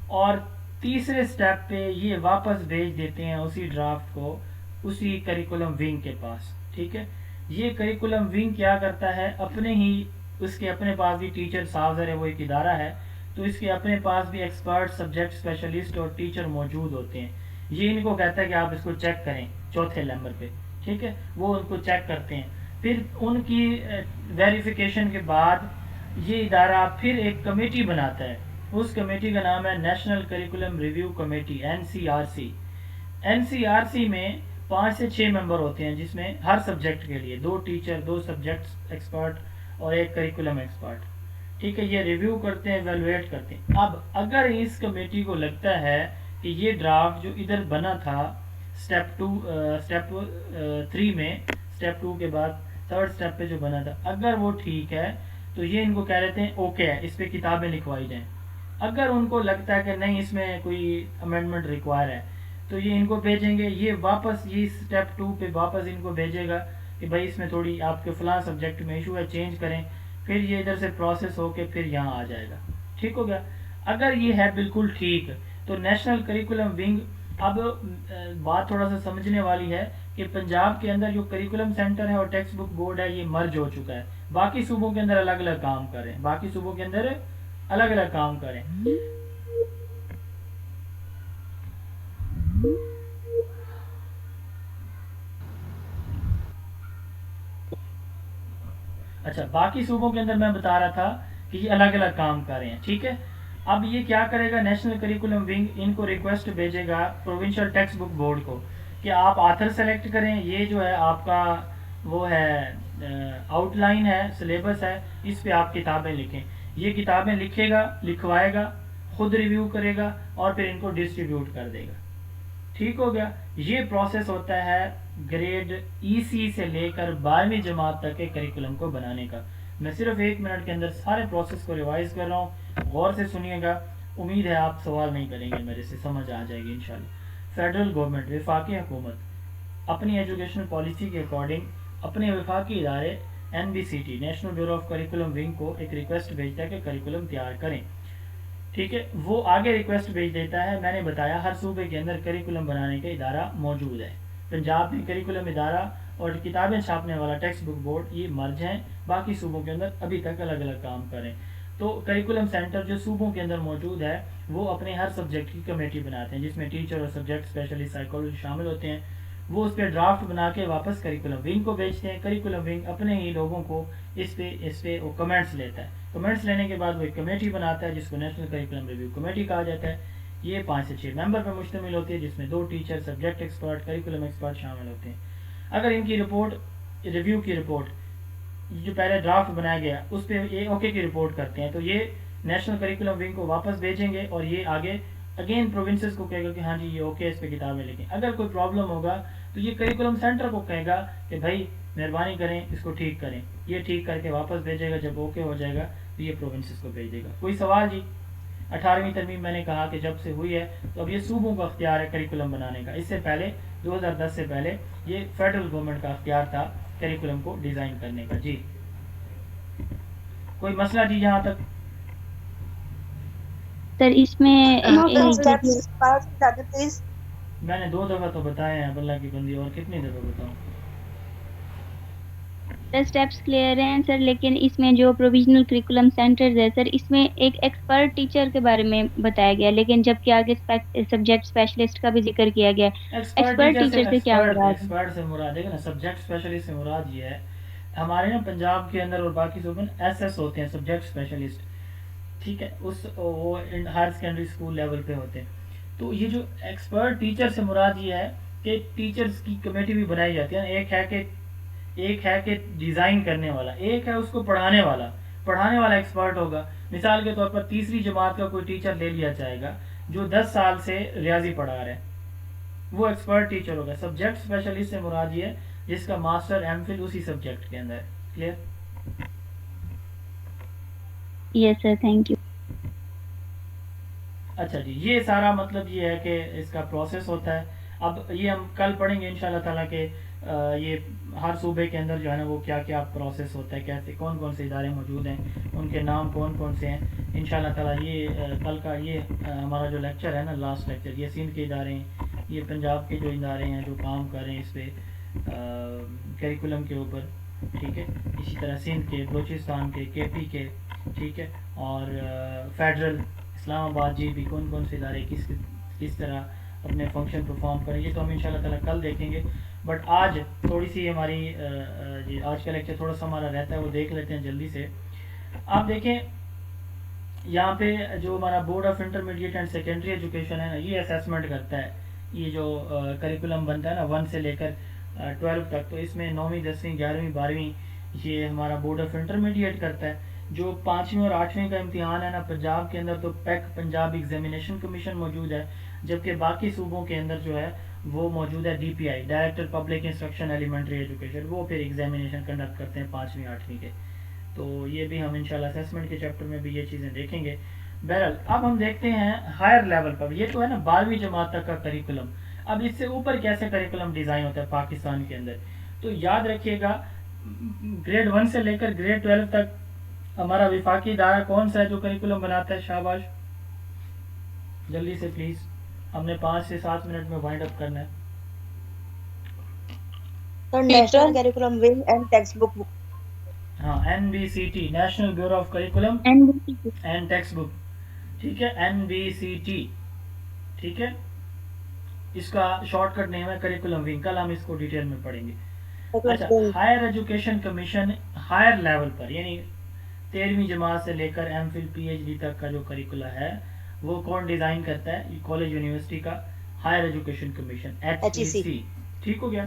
اور تیسرے سٹیپ پہ یہ واپس بھیج دیتے ہیں اسی ڈرافٹ کو اسی کریکولم ونگ کے پاس. ٹھیک ہے، یہ کریکولم ونگ کیا کرتا ہے، اپنے ہی اس کے اپنے پاس بھی ٹیچر سازر ہے، وہ ایک ادارہ ہے، تو اس کے اپنے پاس بھی ایکسپرٹ سبجیکٹ اسپیشلسٹ اور ٹیچر موجود ہوتے ہیں. یہ ان کو کہتا ہے کہ آپ اس کو چیک کریں چوتھے نمبر پہ. ٹھیک ہے، وہ ان کو چیک کرتے ہیں. پھر ان کی ویریفیکیشن کے بعد یہ ادارہ پھر ایک کمیٹی بناتا ہے. اس کمیٹی کا نام ہے national curriculum review committee, NCRC. NCRC میں 5 سے 6 ممبر ہوتے ہیں، جس میں ہر سبجیکٹ کے لیے 2 ٹیچر، 2 سبجیکٹ ایکسپرٹ اور 1 کریکولم ایکسپرٹ. ٹھیک ہے، یہ ریویو کرتے ہیں، ایویلویٹ کرتے ہیں. اب اگر اس کمیٹی کو لگتا ہے کہ یہ ڈرافٹ جو ادھر بنا تھا اسٹیپ 3 میں، اسٹیپ 2 کے بعد تھرڈ اسٹیپ پہ جو بنا تھا، اگر وہ ٹھیک ہے تو یہ ان کو کہہ دیتے ہیں اوکے ہے، اس پہ کتابیں لکھوائی جائیں. اگر ان کو لگتا ہے کہ نہیں اس میں کوئی امینڈمنٹ ریکوائر ہے تو یہ ان کو بھیجیں گے. یہ واپس یہ اسٹیپ 2 پہ واپس ان کو بھیجے گا کہ بھائی اس میں تھوڑی آپ کے فلاں سبجیکٹ میں ایشو ہے، چینج کریں. پھر یہ ادھر سے پروسیس ہو کے پھر یہاں آ جائے گا. ٹھیک ہو گیا. اگر یہ ہے بالکل ٹھیک تو نیشنل کریکولم ونگ. اب بات تھوڑا سا سمجھنے والی ہے کہ پنجاب کے اندر جو کریکولم سینٹر ہے اور ٹیکسٹ بک بورڈ ہے یہ مرج ہو چکا ہے. باقی صوبوں کے اندر الگ الگ کام کریں، باقی صوبوں کے اندر الگ الگ کام کریں. اچھا باقی صوبوں کے اندر میں بتا رہا تھا کہ یہ الگ الگ کام کر رہے ہیں. ٹھیک ہے, اب یہ کیا کرے گا, نیشنل کریکولم ونگ ان کو ریکویسٹ بھیجے گا پروونشل ٹیکسٹ بک بورڈ کو کہ آپ آتھر سلیکٹ کریں, یہ جو ہے آپ کا وہ ہے آؤٹ لائن ہے, سلیبس ہے, اس پہ آپ کتابیں لکھیں. یہ کتابیں لکھے گا, لکھوائے گا, خود ریویو کرے گا اور پھر ان کو ڈسٹریبیوٹ کر دے گا. ٹھیک ہو گیا. یہ پروسیس ہوتا ہے گریڈ ای سی سے لے کر 12ویں جماعت تک کے کریکولم کو بنانے کا. میں صرف 1 منٹ کے اندر سارے پروسیس کو ریوائز کر رہا ہوں, غور سے سنیے گا. امید ہے آپ سوال نہیں کریں گے, میرے سے سمجھ آ جائے گی انشاءاللہ. فیڈرل گورنمنٹ, وفاقی حکومت اپنی ایجوکیشن پالیسی کے اکارڈنگ اپنے وفاقی ادارے NBCT national bureau of curriculum wing کو ایک ریکویسٹ بھیجتا ہے کہ کریکولم تیار کریں. ٹھیک ہے, وہ آگے ریکویسٹ بھیج دیتا ہے. میں نے بتایا ہر صوبے کے اندر کریکولم بنانے کا ادارہ موجود ہے. پنجاب میں کریکولم ادارہ اور کتابیں چھاپنے والا ٹیکسٹ بک بورڈ یہ مرج ہیں. باقی صوبوں کے اندر ابھی تک الگ الگ کام کریں. تو کریکولم سینٹر جو صوبوں کے اندر موجود ہے وہ اپنے ہر سبجیکٹ کی کمیٹی بناتے ہیں جس میں ٹیچر اور سبجیکٹ اسپیشلسٹ سائیکالوجی شامل ہوتے ہیں. وہ اس پہ ڈرافٹ بنا کے واپس کریکولم ونگ کو بھیجتے ہیں. کریکولم ونگ اپنے ہی لوگوں کو اس پہ وہ کمنٹس لیتا ہے. کمنٹس لینے کے بعد وہ ایک کمیٹی بناتا ہے جس کو نیشنل کریکولم ریویو کمیٹی کہا جاتا ہے. یہ 5 سے 6 ممبر پر مشتمل ہوتی ہے جس میں 2 teacher, subject expert, curriculum expert شامل ہوتے ہیں. اگر ان کی رپورٹ ریویو کی رپورٹ جو پہلے ڈرافٹ بنایا گیا اس پہ یہ اوکے کی رپورٹ کرتے ہیں تو یہ نیشنل کریکولم ونگ کو واپس بھیجیں گے اور یہ آگے اگین پروونسز کو کہے گا کہ ہاں جی یہ اوکے, اس پہ کتابیں لکھیں. اگر کوئی پرابلم ہوگا تو یہ کریکولم سینٹر کو کہے گا کہ بھائی مہربانی کریں اس کو ٹھیک کریں. یہ ٹھیک کر کے واپس بھیجے گا. جب اوکے ہو جائے گا تو یہ پروونسز کو بھیج دے گا. کوئی سوال جی؟ 18ویں ترمیم میں نے کہا کہ جب سے ہوئی ہے تو اب یہ صوبوں کا اختیار ہے کریکولم بنانے کا. اس سے پہلے 2010 سے پہلے یہ فیڈرل گورنمنٹ کا اختیار تھا کریکولم کو ڈیزائن کرنے کا. جی کوئی مسئلہ جی یہاں تک؟ سر اس میں میں نے 2 دفعہ تو بتایا ہیں, اب اللہ کی بندی اور کتنی دفعہ بتاؤں؟ اسٹیپس کلیئر ہیں سر, لیکن اس میں جو پروویژنل کریکولم سینٹرز ہے سر اس میں ایک ایکسپرٹ ٹیچر کے بارے میں بتایا گیا, لیکن جبکہ آگے سبجیکٹ اسپیشلسٹ کا بھی ذکر کیا گیا. ایکسپرٹ ٹیچر سے کیا مراد ہے؟ ایکسپرٹ سے مراد ہے نا سبجیکٹ اسپیشلسٹ سے مراد یہ ہے ہمارے نا پنجاب کے اندر اور باقی صوبوں میں ایس ہوتے ہیں سبجیکٹ اسپیشلسٹ. ٹھیک ہے, وہ ہائر سیکنڈری اسکول لیول پہ ہوتے ہیں. تو یہ جو ایکسپرٹ ٹیچر سے مراد یہ ہے کہ ٹیچرز کی کمیٹی بھی بنائی جاتی ہے. ایک ہے کہ ڈیزائن کرنے والا, ایک ہے اس کو پڑھانے والا. پڑھانے والا ایکسپرٹ ہوگا. مثال کے طور پر 3ری جماعت کا کوئی ٹیچر لے لیا جائے گا جو 10 سال سے ریاضی پڑھا رہا ہے, وہ ایکسپرٹ ٹیچر ہوگا. سبجیکٹ اسپیشلسٹ سے مراد یہ ہے جس کا ماسٹر ایم فل اسی سبجیکٹ کے اندر ہے. Clear? Yes sir, thank you. اچھا جی, یہ سارا مطلب یہ ہے کہ اس کا پروسیس ہوتا ہے. اب یہ ہم کل پڑھیں گے انشاءاللہ تعالیٰ کہ یہ ہر صوبے کے اندر جو ہے نا وہ کیا کیا پروسیس ہوتا ہے, کیسے کون کون سے ادارے موجود ہیں, ان کے نام کون کون سے ہیں. انشاءاللہ تعالیٰ یہ کل کا یہ ہمارا جو لیکچر ہے نا لاسٹ لیکچر, یہ سندھ کے ادارے ہیں, یہ پنجاب کے جو ادارے ہیں جو کام کر رہے ہیں اس پہ کریکولم کے اوپر. ٹھیک ہے, اسی طرح سندھ کے, بلوچستان کے, KP کے, ٹھیک ہے, اور فیڈرل اسلام آباد جی بھی کون کون سے ادارے کس طرح اپنے فنکشن پرفارم کریں, یہ تو ہم انشاءاللہ تعالیٰ کل دیکھیں گے. بٹ آج تھوڑی سی ہماری آج کا لیکچر تھوڑا سا ہمارا رہتا ہے, وہ دیکھ لیتے ہیں جلدی سے. آپ دیکھیں یہاں پہ جو ہمارا board of intermediate and secondary education ہے نا, یہ اسیسمنٹ کرتا ہے یہ جو کریکولم بنتا ہے نا 1 سے لے کر 12 تک. تو اس میں 9ویں 10ویں 11ویں 12ویں یہ ہمارا بورڈ آف انٹرمیڈیٹ کرتا ہے. جو 5ویں اور 8ویں کا امتحان ہے نا پنجاب کے اندر تو پیک پنجاب ایگزامینیشن کمیشن موجود ہے, جبکہ باقی صوبوں کے اندر جو ہے وہ موجود ہے DPI director public instruction elementary education. وہ پھر ایگزامینیشن کنڈکٹ کرتے ہیں 5ویں 8ویں کے. تو یہ بھی ہم انشاءاللہ اسیسمنٹ کے چیپٹر میں بھی یہ چیزیں دیکھیں گے. بہرحال اب ہم دیکھتے ہیں ہائر لیول پر. یہ تو ہے نا 12ویں جماعت تک کا کریکولم. اب اس سے اوپر کیسے کریکولم ڈیزائن ہوتا ہے پاکستان کے اندر, تو یاد رکھیے گا گریڈ 1 سے لے کر گریڈ 12 تک ہمارا وفاقی ادارہ کون سا ہے جو کریکولم بناتا ہے؟ شاباش, جلدی سے پلیز, ہم نے 5 سے 7 منٹ میں وائنڈ اپ کرنا ہے. National curriculum wing and text book. ہاں NBCT national bureau of curriculum and text book. ٹھیک ہے, NBCT. ٹھیک ہے, اس کا شارٹ کٹ نیم ہے کریکولم ونگ. کل ہم اس کو ڈیٹیل میں پڑھیں گے. اچھا higher education commission higher level پر یعنی 13ویں جماعت سے لے کر M Phil PhD تک کا جو کریکولا ہے وہ کون ڈیزائن کرتا ہے؟ کالج یونیورسٹی کا ہائر ایجوکیشن کمیشن HEC. ٹھیک ہو گیا.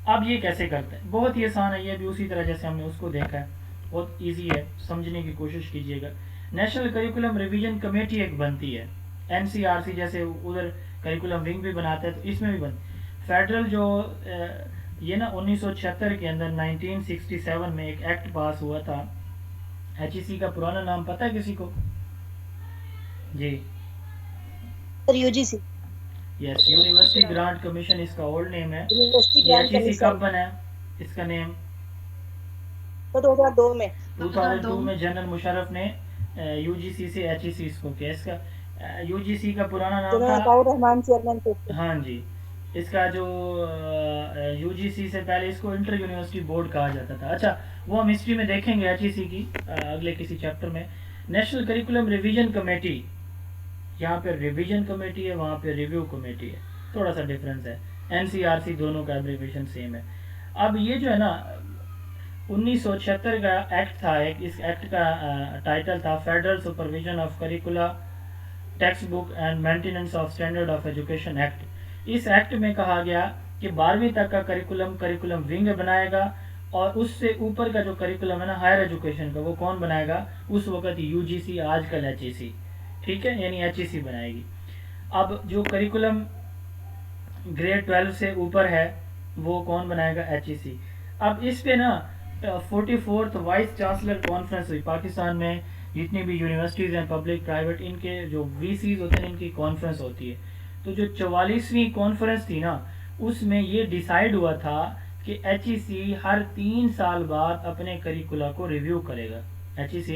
اب یہ کیسے کرتا ہے؟ بہت ہی آسان ہے، یہ بھی اسی طرح جیسے ہم نے اس کو دیکھا ہے، بہت ایزی ہے، سمجھنے کی کوشش کیجیے گا. نیشنل کریکولم ریویژن کمیٹی ایک بنتی ہے، NCRC جیسے ادھر کریکولم ونگ بھی بناتا ہے تو اس میں بھی بنتی. فیڈرل جو یہ نا 1976 کے اندر 1967 میں ایک ایکٹ پاس ہوا تھا. HEC کا پرانا نام پتہ ہے کسی کو؟ جی UGC یس، یونیورسٹی گرانٹ کمیشن اس کا اولڈ نیم ہے. یونیورسٹی یہ گرانٹ HEC کب کمیشن بنا ہے اس کا نیم؟ 2002 میں 2002 میں جنرل مشرف نے UGC سے HEC اس کو کیا، اس کا UGC کا پرانا نام جنرل تھا. عطاء الرحمان چیئرمین تھے. ہاں جی، اس کا جو UGC سے پہلے اس کو انٹر یونیورسٹی بورڈ کہا جاتا تھا. اچھا وہ ہم ہسٹری میں دیکھیں گے HEC کی اگلے کسی چیپٹر میں. نیشنل کریکولم ریویژن کمیٹی، یہاں پہ ریویژن کمیٹی ہے، وہاں پہ ریویو کمیٹی ہے، تھوڑا سا ڈفرینس ہے. NCRC دونوں کا ایبریویشن سیم ہے. اب یہ جو ہے نا 1976 کا ایکٹ تھا ایک، اس ایکٹ کا ٹائٹل تھا federal supervision of curricula textbook and maintenance of standard of education act. اس ایکٹ میں کہا گیا کہ 12ویں تک کا کریکولم ونگ بنائے گا، اور اس سے اوپر کا جو کریکولم ہے نا ہائر ایجوکیشن کا وہ کون بنائے گا؟ اس وقت UGC، آج کل HEC. ٹھیک ہے، یعنی HEC بنائے گی. اب جو کریکولم گریڈ 12 سے اوپر ہے وہ کون بنائے گا؟ HEC. اب اس پہ نا 44th وائس چانسلر کانفرنس ہوئی پاکستان میں. جتنی بھی یونیورسٹیز ہیں پبلک پرائیویٹ، ان کے جو VCs ہوتے ہیں ان کی کانفرنس ہوتی ہے. تو جو 44ویں کانفرنس تھی نا اس میں یہ ڈیسائیڈ ہوا تھا کہ HEC ہر 3 سال بعد اپنے کریکولا کو ریویو کرے گا. HEC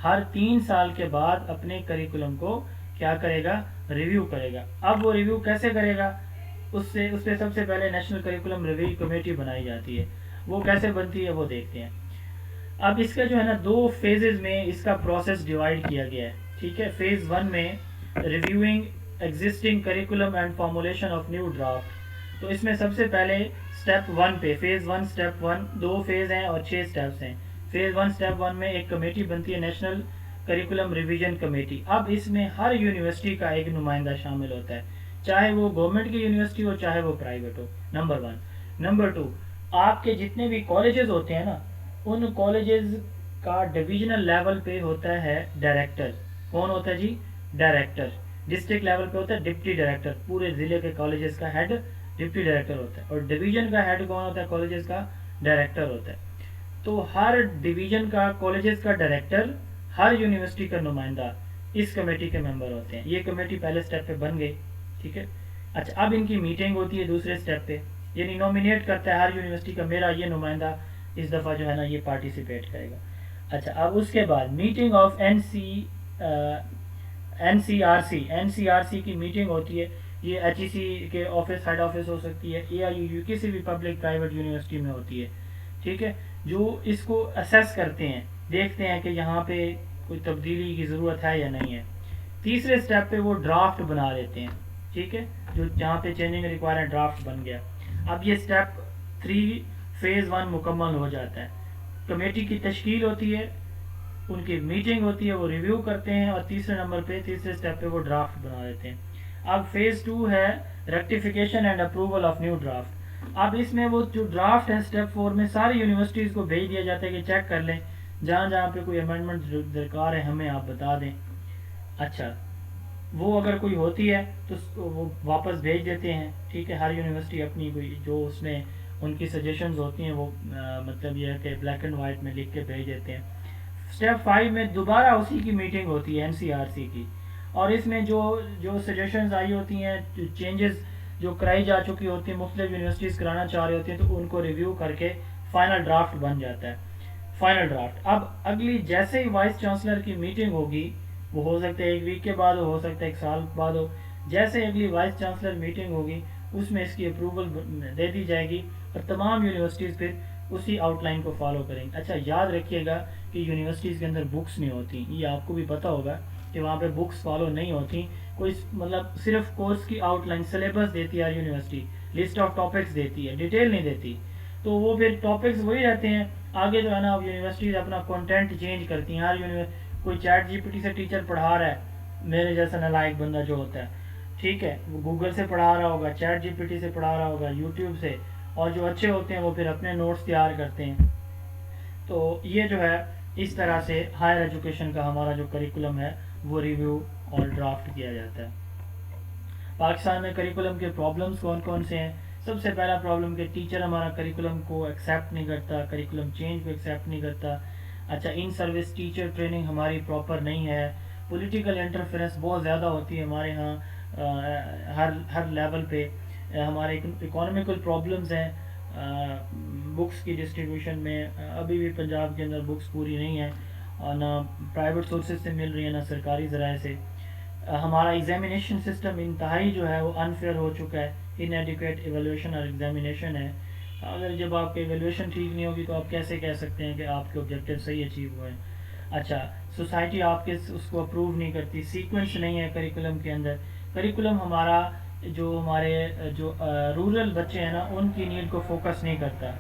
ہر 3 سال کے بعد اپنے کریکولم کو کیا کرے گا؟ ریویو کرے گا. اب وہ ریویو کیسے کرے گا؟ اس پہ سب سے پہلے نیشنل کریکولم ریویو کمیٹی بنائی جاتی ہے. وہ کیسے بنتی ہے وہ دیکھتے ہیں. اب اس کا جو ہے نا 2 فیزز میں اس کا پروسیس ڈیوائیڈ کیا گیا ہے. ٹھیک ہے، فیز 1 میں reviewing existing curriculum and formulation of new draft. تو اس میں سب سے پہلے اسٹیپ 1 پہ فیز 1 اسٹیپ 1 2 فیز ہیں اور 6 اسٹیپس ہیں. فیز 1 اسٹیپ 1 میں ایک کمیٹی بنتی ہے نیشنل کریکولم ریویژن کمیٹی. اب اس میں ہر یونیورسٹی کا ایک نمائندہ شامل ہوتا ہے، چاہے وہ گورنمنٹ کی یونیورسٹی ہو چاہے وہ پرائیویٹ ہو. نمبر 1. نمبر 2، آپ کے جتنے بھی کالجز ہوتے ہیں نا ان کالجز کا ڈویژنل لیول پہ ہوتا ہے ڈائریکٹر. کون ہوتا ہے جی؟ ڈائریکٹر. ڈسٹرکٹ لیول پہ ہوتا ہے ڈپٹی ڈائریکٹر. پورے ضلع کے کالجز کا ہیڈ ڈپٹی ڈائریکٹر ہوتا ہے، اور ڈویژن کا ہیڈ کون ہوتا ہے؟ کالجز کا ڈائریکٹر ہوتا ہے. تو ہر ڈویژن کا کالجز کا ڈائریکٹر، ہر یونیورسٹی کا نمائندہ اس کمیٹی کے ممبر ہوتے ہیں. یہ کمیٹی پہلے سٹیپ پہ بن گئی. ٹھیک ہے. اچھا اب ان کی میٹنگ ہوتی ہے دوسرے سٹیپ پہ، یعنی نومینیٹ کرتا ہے ہر یونیورسٹی کا میرا یہ نمائندہ اس دفعہ جو ہے نا یہ پارٹیسپیٹ کرے گا. اچھا اب اس کے بعد میٹنگ آف NCRC کی میٹنگ ہوتی ہے. یہ HEC کے آفس ہیڈ آفس ہو سکتی ہے، AIUU کسی بھی پبلک پرائیویٹ یونیورسٹی میں ہوتی ہے. ٹھیک ہے، جو اس کو اسیس کرتے ہیں، دیکھتے ہیں کہ یہاں پہ کوئی تبدیلی کی ضرورت ہے یا نہیں ہے. تیسرے سٹیپ پہ وہ ڈرافٹ بنا لیتے ہیں. ٹھیک ہے، جو جہاں پہ چینجنگ ریکوائر ڈرافٹ بن گیا. اب یہ سٹیپ 3 فیز 1 مکمل ہو جاتا ہے. کمیٹی کی تشکیل ہوتی ہے، ان کی میٹنگ ہوتی ہے، وہ ریویو کرتے ہیں، اور تیسرے نمبر پہ تیسرے سٹیپ پہ وہ ڈرافٹ بنا دیتے ہیں. اب فیز 2 ہے rectification and approval of new draft. اب اس میں وہ جو ڈرافٹ ہے سٹیپ 4 میں ساری یونیورسٹیز کو بھیج دیا جاتا ہے کہ چیک کر لیں، جہاں جہاں پہ کوئی امینڈمنٹ درکار ہے ہمیں آپ بتا دیں. اچھا وہ اگر کوئی ہوتی ہے تو وہ واپس بھیج دیتے ہیں. ٹھیک ہے، ہر یونیورسٹی اپنی کوئی جو اس میں ان کی سجیشنز ہوتی ہیں وہ مطلب یہ ہے کہ بلیک اینڈ وائٹ میں لکھ کے بھیج دیتے ہیں. اسٹیپ 5 میں دوبارہ اسی کی میٹنگ ہوتی ہے NCRC کی، اور اس میں جو سجیشنز آئی ہوتی ہیں، جو چینجز جو کرائی جا چکی ہوتی ہیں، مختلف یونیورسٹیز کرانا چاہ رہی ہوتی ہیں، تو ان کو ریویو کر کے فائنل ڈرافٹ بن جاتا ہے. فائنل ڈرافٹ اب اگلی جیسے ہی وائس چانسلر کی میٹنگ ہوگی، وہ ہو سکتا ہے 1 ویک کے بعد ہو سکتا ہے 1 سال بعد ہو، جیسے اگلی وائس چانسلر میٹنگ ہوگی اس میں اس کی اپروول دے دی جائے گی، اور تمام یونیورسٹیز پھر اسی آؤٹ لائن کو فالو کریں گے. اچھا یاد رکھیے گا کہ یونیورسٹیز کے اندر بکس نہیں ہوتی، یہ آپ کو بھی پتہ ہوگا کہ وہاں پہ بکس فالو نہیں ہوتی. کوئی مطلب صرف کورس کی آؤٹ لائن سلیبس دیتی ہے یونیورسٹی، لسٹ آف ٹاپکس دیتی ہے، ڈیٹیل نہیں دیتی. تو وہ پھر ٹاپکس وہی رہتے ہیں. آگے جو ہے نا اب یونیورسٹیز اپنا کنٹینٹ چینج کرتی ہیں. ہر کوئی چیٹ جی پی ٹی سے ٹیچر پڑھا رہا ہے, میرے جیسا نالائق بندہ جو ہوتا ہے, ٹھیک ہے, وہ گوگل سے پڑھا رہا ہوگا, چیٹ جی پی ٹی سے پڑھا رہا ہوگا, یوٹیوب سے, اور جو اچھے ہوتے ہیں وہ پھر اپنے نوٹس تیار کرتے ہیں. تو یہ جو ہے اس طرح سے ہائر ایجوکیشن کا ہمارا جو کریکولم ہے وہ ریویو اور ڈرافٹ کیا جاتا ہے. پاکستان میں کریکولم کے پرابلمس کون کون سے ہیں؟ سب سے پہلا پرابلم کہ ٹیچر ہمارا کریکولم کو ایکسیپٹ نہیں کرتا, کریکولم چینج کو ایکسیپٹ نہیں کرتا. اچھا, ان سروس ٹیچر ٹریننگ ہماری پراپر نہیں ہے. پولیٹیکل انٹرفیرنس بہت زیادہ ہوتی ہے ہمارے ہاں ہر لیول پہ. ہمارے اکانومیکل پرابلمز ہیں بکس کی ڈسٹریبیوشن میں. ابھی بھی پنجاب کے اندر بکس پوری نہیں ہیں, اور نہ پرائیویٹ سورسز سے مل رہی ہیں نہ سرکاری ذرائع سے. ہمارا ایگزامینیشن سسٹم انتہائی جو ہے وہ انفیئر ہو چکا ہے. ان ایڈیکویٹ ایویلویشن اور ایگزامینیشن ہے. اگر جب آپ کی ایویلویشن ٹھیک نہیں ہوگی تو آپ کیسے کہہ سکتے ہیں کہ آپ کے آبجیکٹیو صحیح اچیو ہوئے ہیں. اچھا, سوسائٹی آپ کے اس کو اپروو نہیں کرتی. سیکوینس نہیں ہے کریکولم کے اندر. کریکولم ہمارا جو ہمارے جو رورل بچے ہیں نا ان کی نیڈ کو فوکس نہیں کرتا,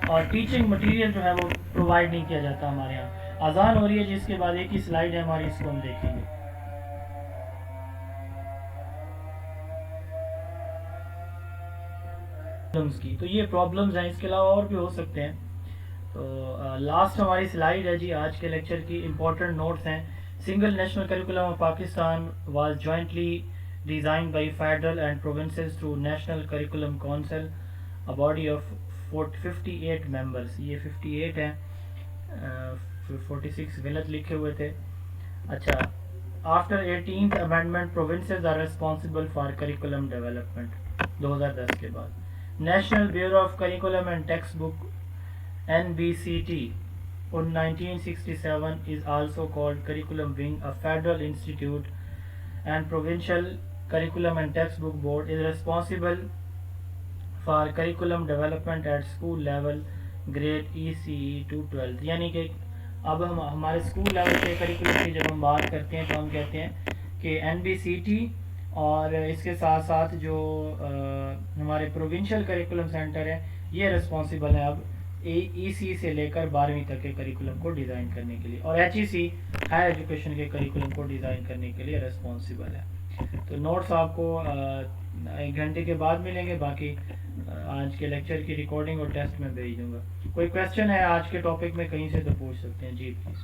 اور ٹیچنگ مٹیریل جو ہے وہ پرووائڈ نہیں کیا جاتا ہمارے یہاں. اذان ہو رہی ہے جس کے بعد ایک ہی سلائیڈ ہے ہماری, اس کو ہم دیکھیں گے. کی تو یہ پرابلمز ہیں, اس کے علاوہ اور بھی ہو سکتے ہیں. تو لاسٹ ہماری سلائیڈ ہے جی آج کے لیکچر کی. امپورٹنٹ نوٹس ہیں. Single national curriculum of Pakistan was jointly designed by federal and provinces through national curriculum council, a body of 58 members. یہ 58 ہیں, 46 غلط لکھے ہوئے تھے. اچھا, after 18th amendment provinces are responsible for curriculum development 2010 کے بعد. National bureau of curriculum and text book NBCT on 1967 is also called Curriculum Wing. A federal institute and provincial curriculum and textbook board is responsible for curriculum development at school level grade ECE to 12. یعنی کہ اب ہم ہمارے school level کے curriculum کی جب ہم بات کرتے ہیں تو ہم کہتے ہیں کہ NBCT اور اس کے ساتھ ساتھ جو ہمارے پروونشل کریکولم سینٹر ہے یہ ریسپانسبل ہے اب EC سے لے کر 12ویں تک کے کریکولم کو ڈیزائن کرنے کے لیے, اور HEC ہائر ایجوکیشن کے کریکولم کو ڈیزائن کرنے کے لیے ریسپانسبل ہے. تو نوٹس آپ کو 1 گھنٹے کے بعد ملیں گے. باقی آج کے لیکچر کی ریکارڈنگ اور ٹیسٹ میں بھیج دوں گا. کوئی کویسچن ہے آج کے ٹاپک میں کہیں سے تو پوچھ سکتے ہیں جی پلیز.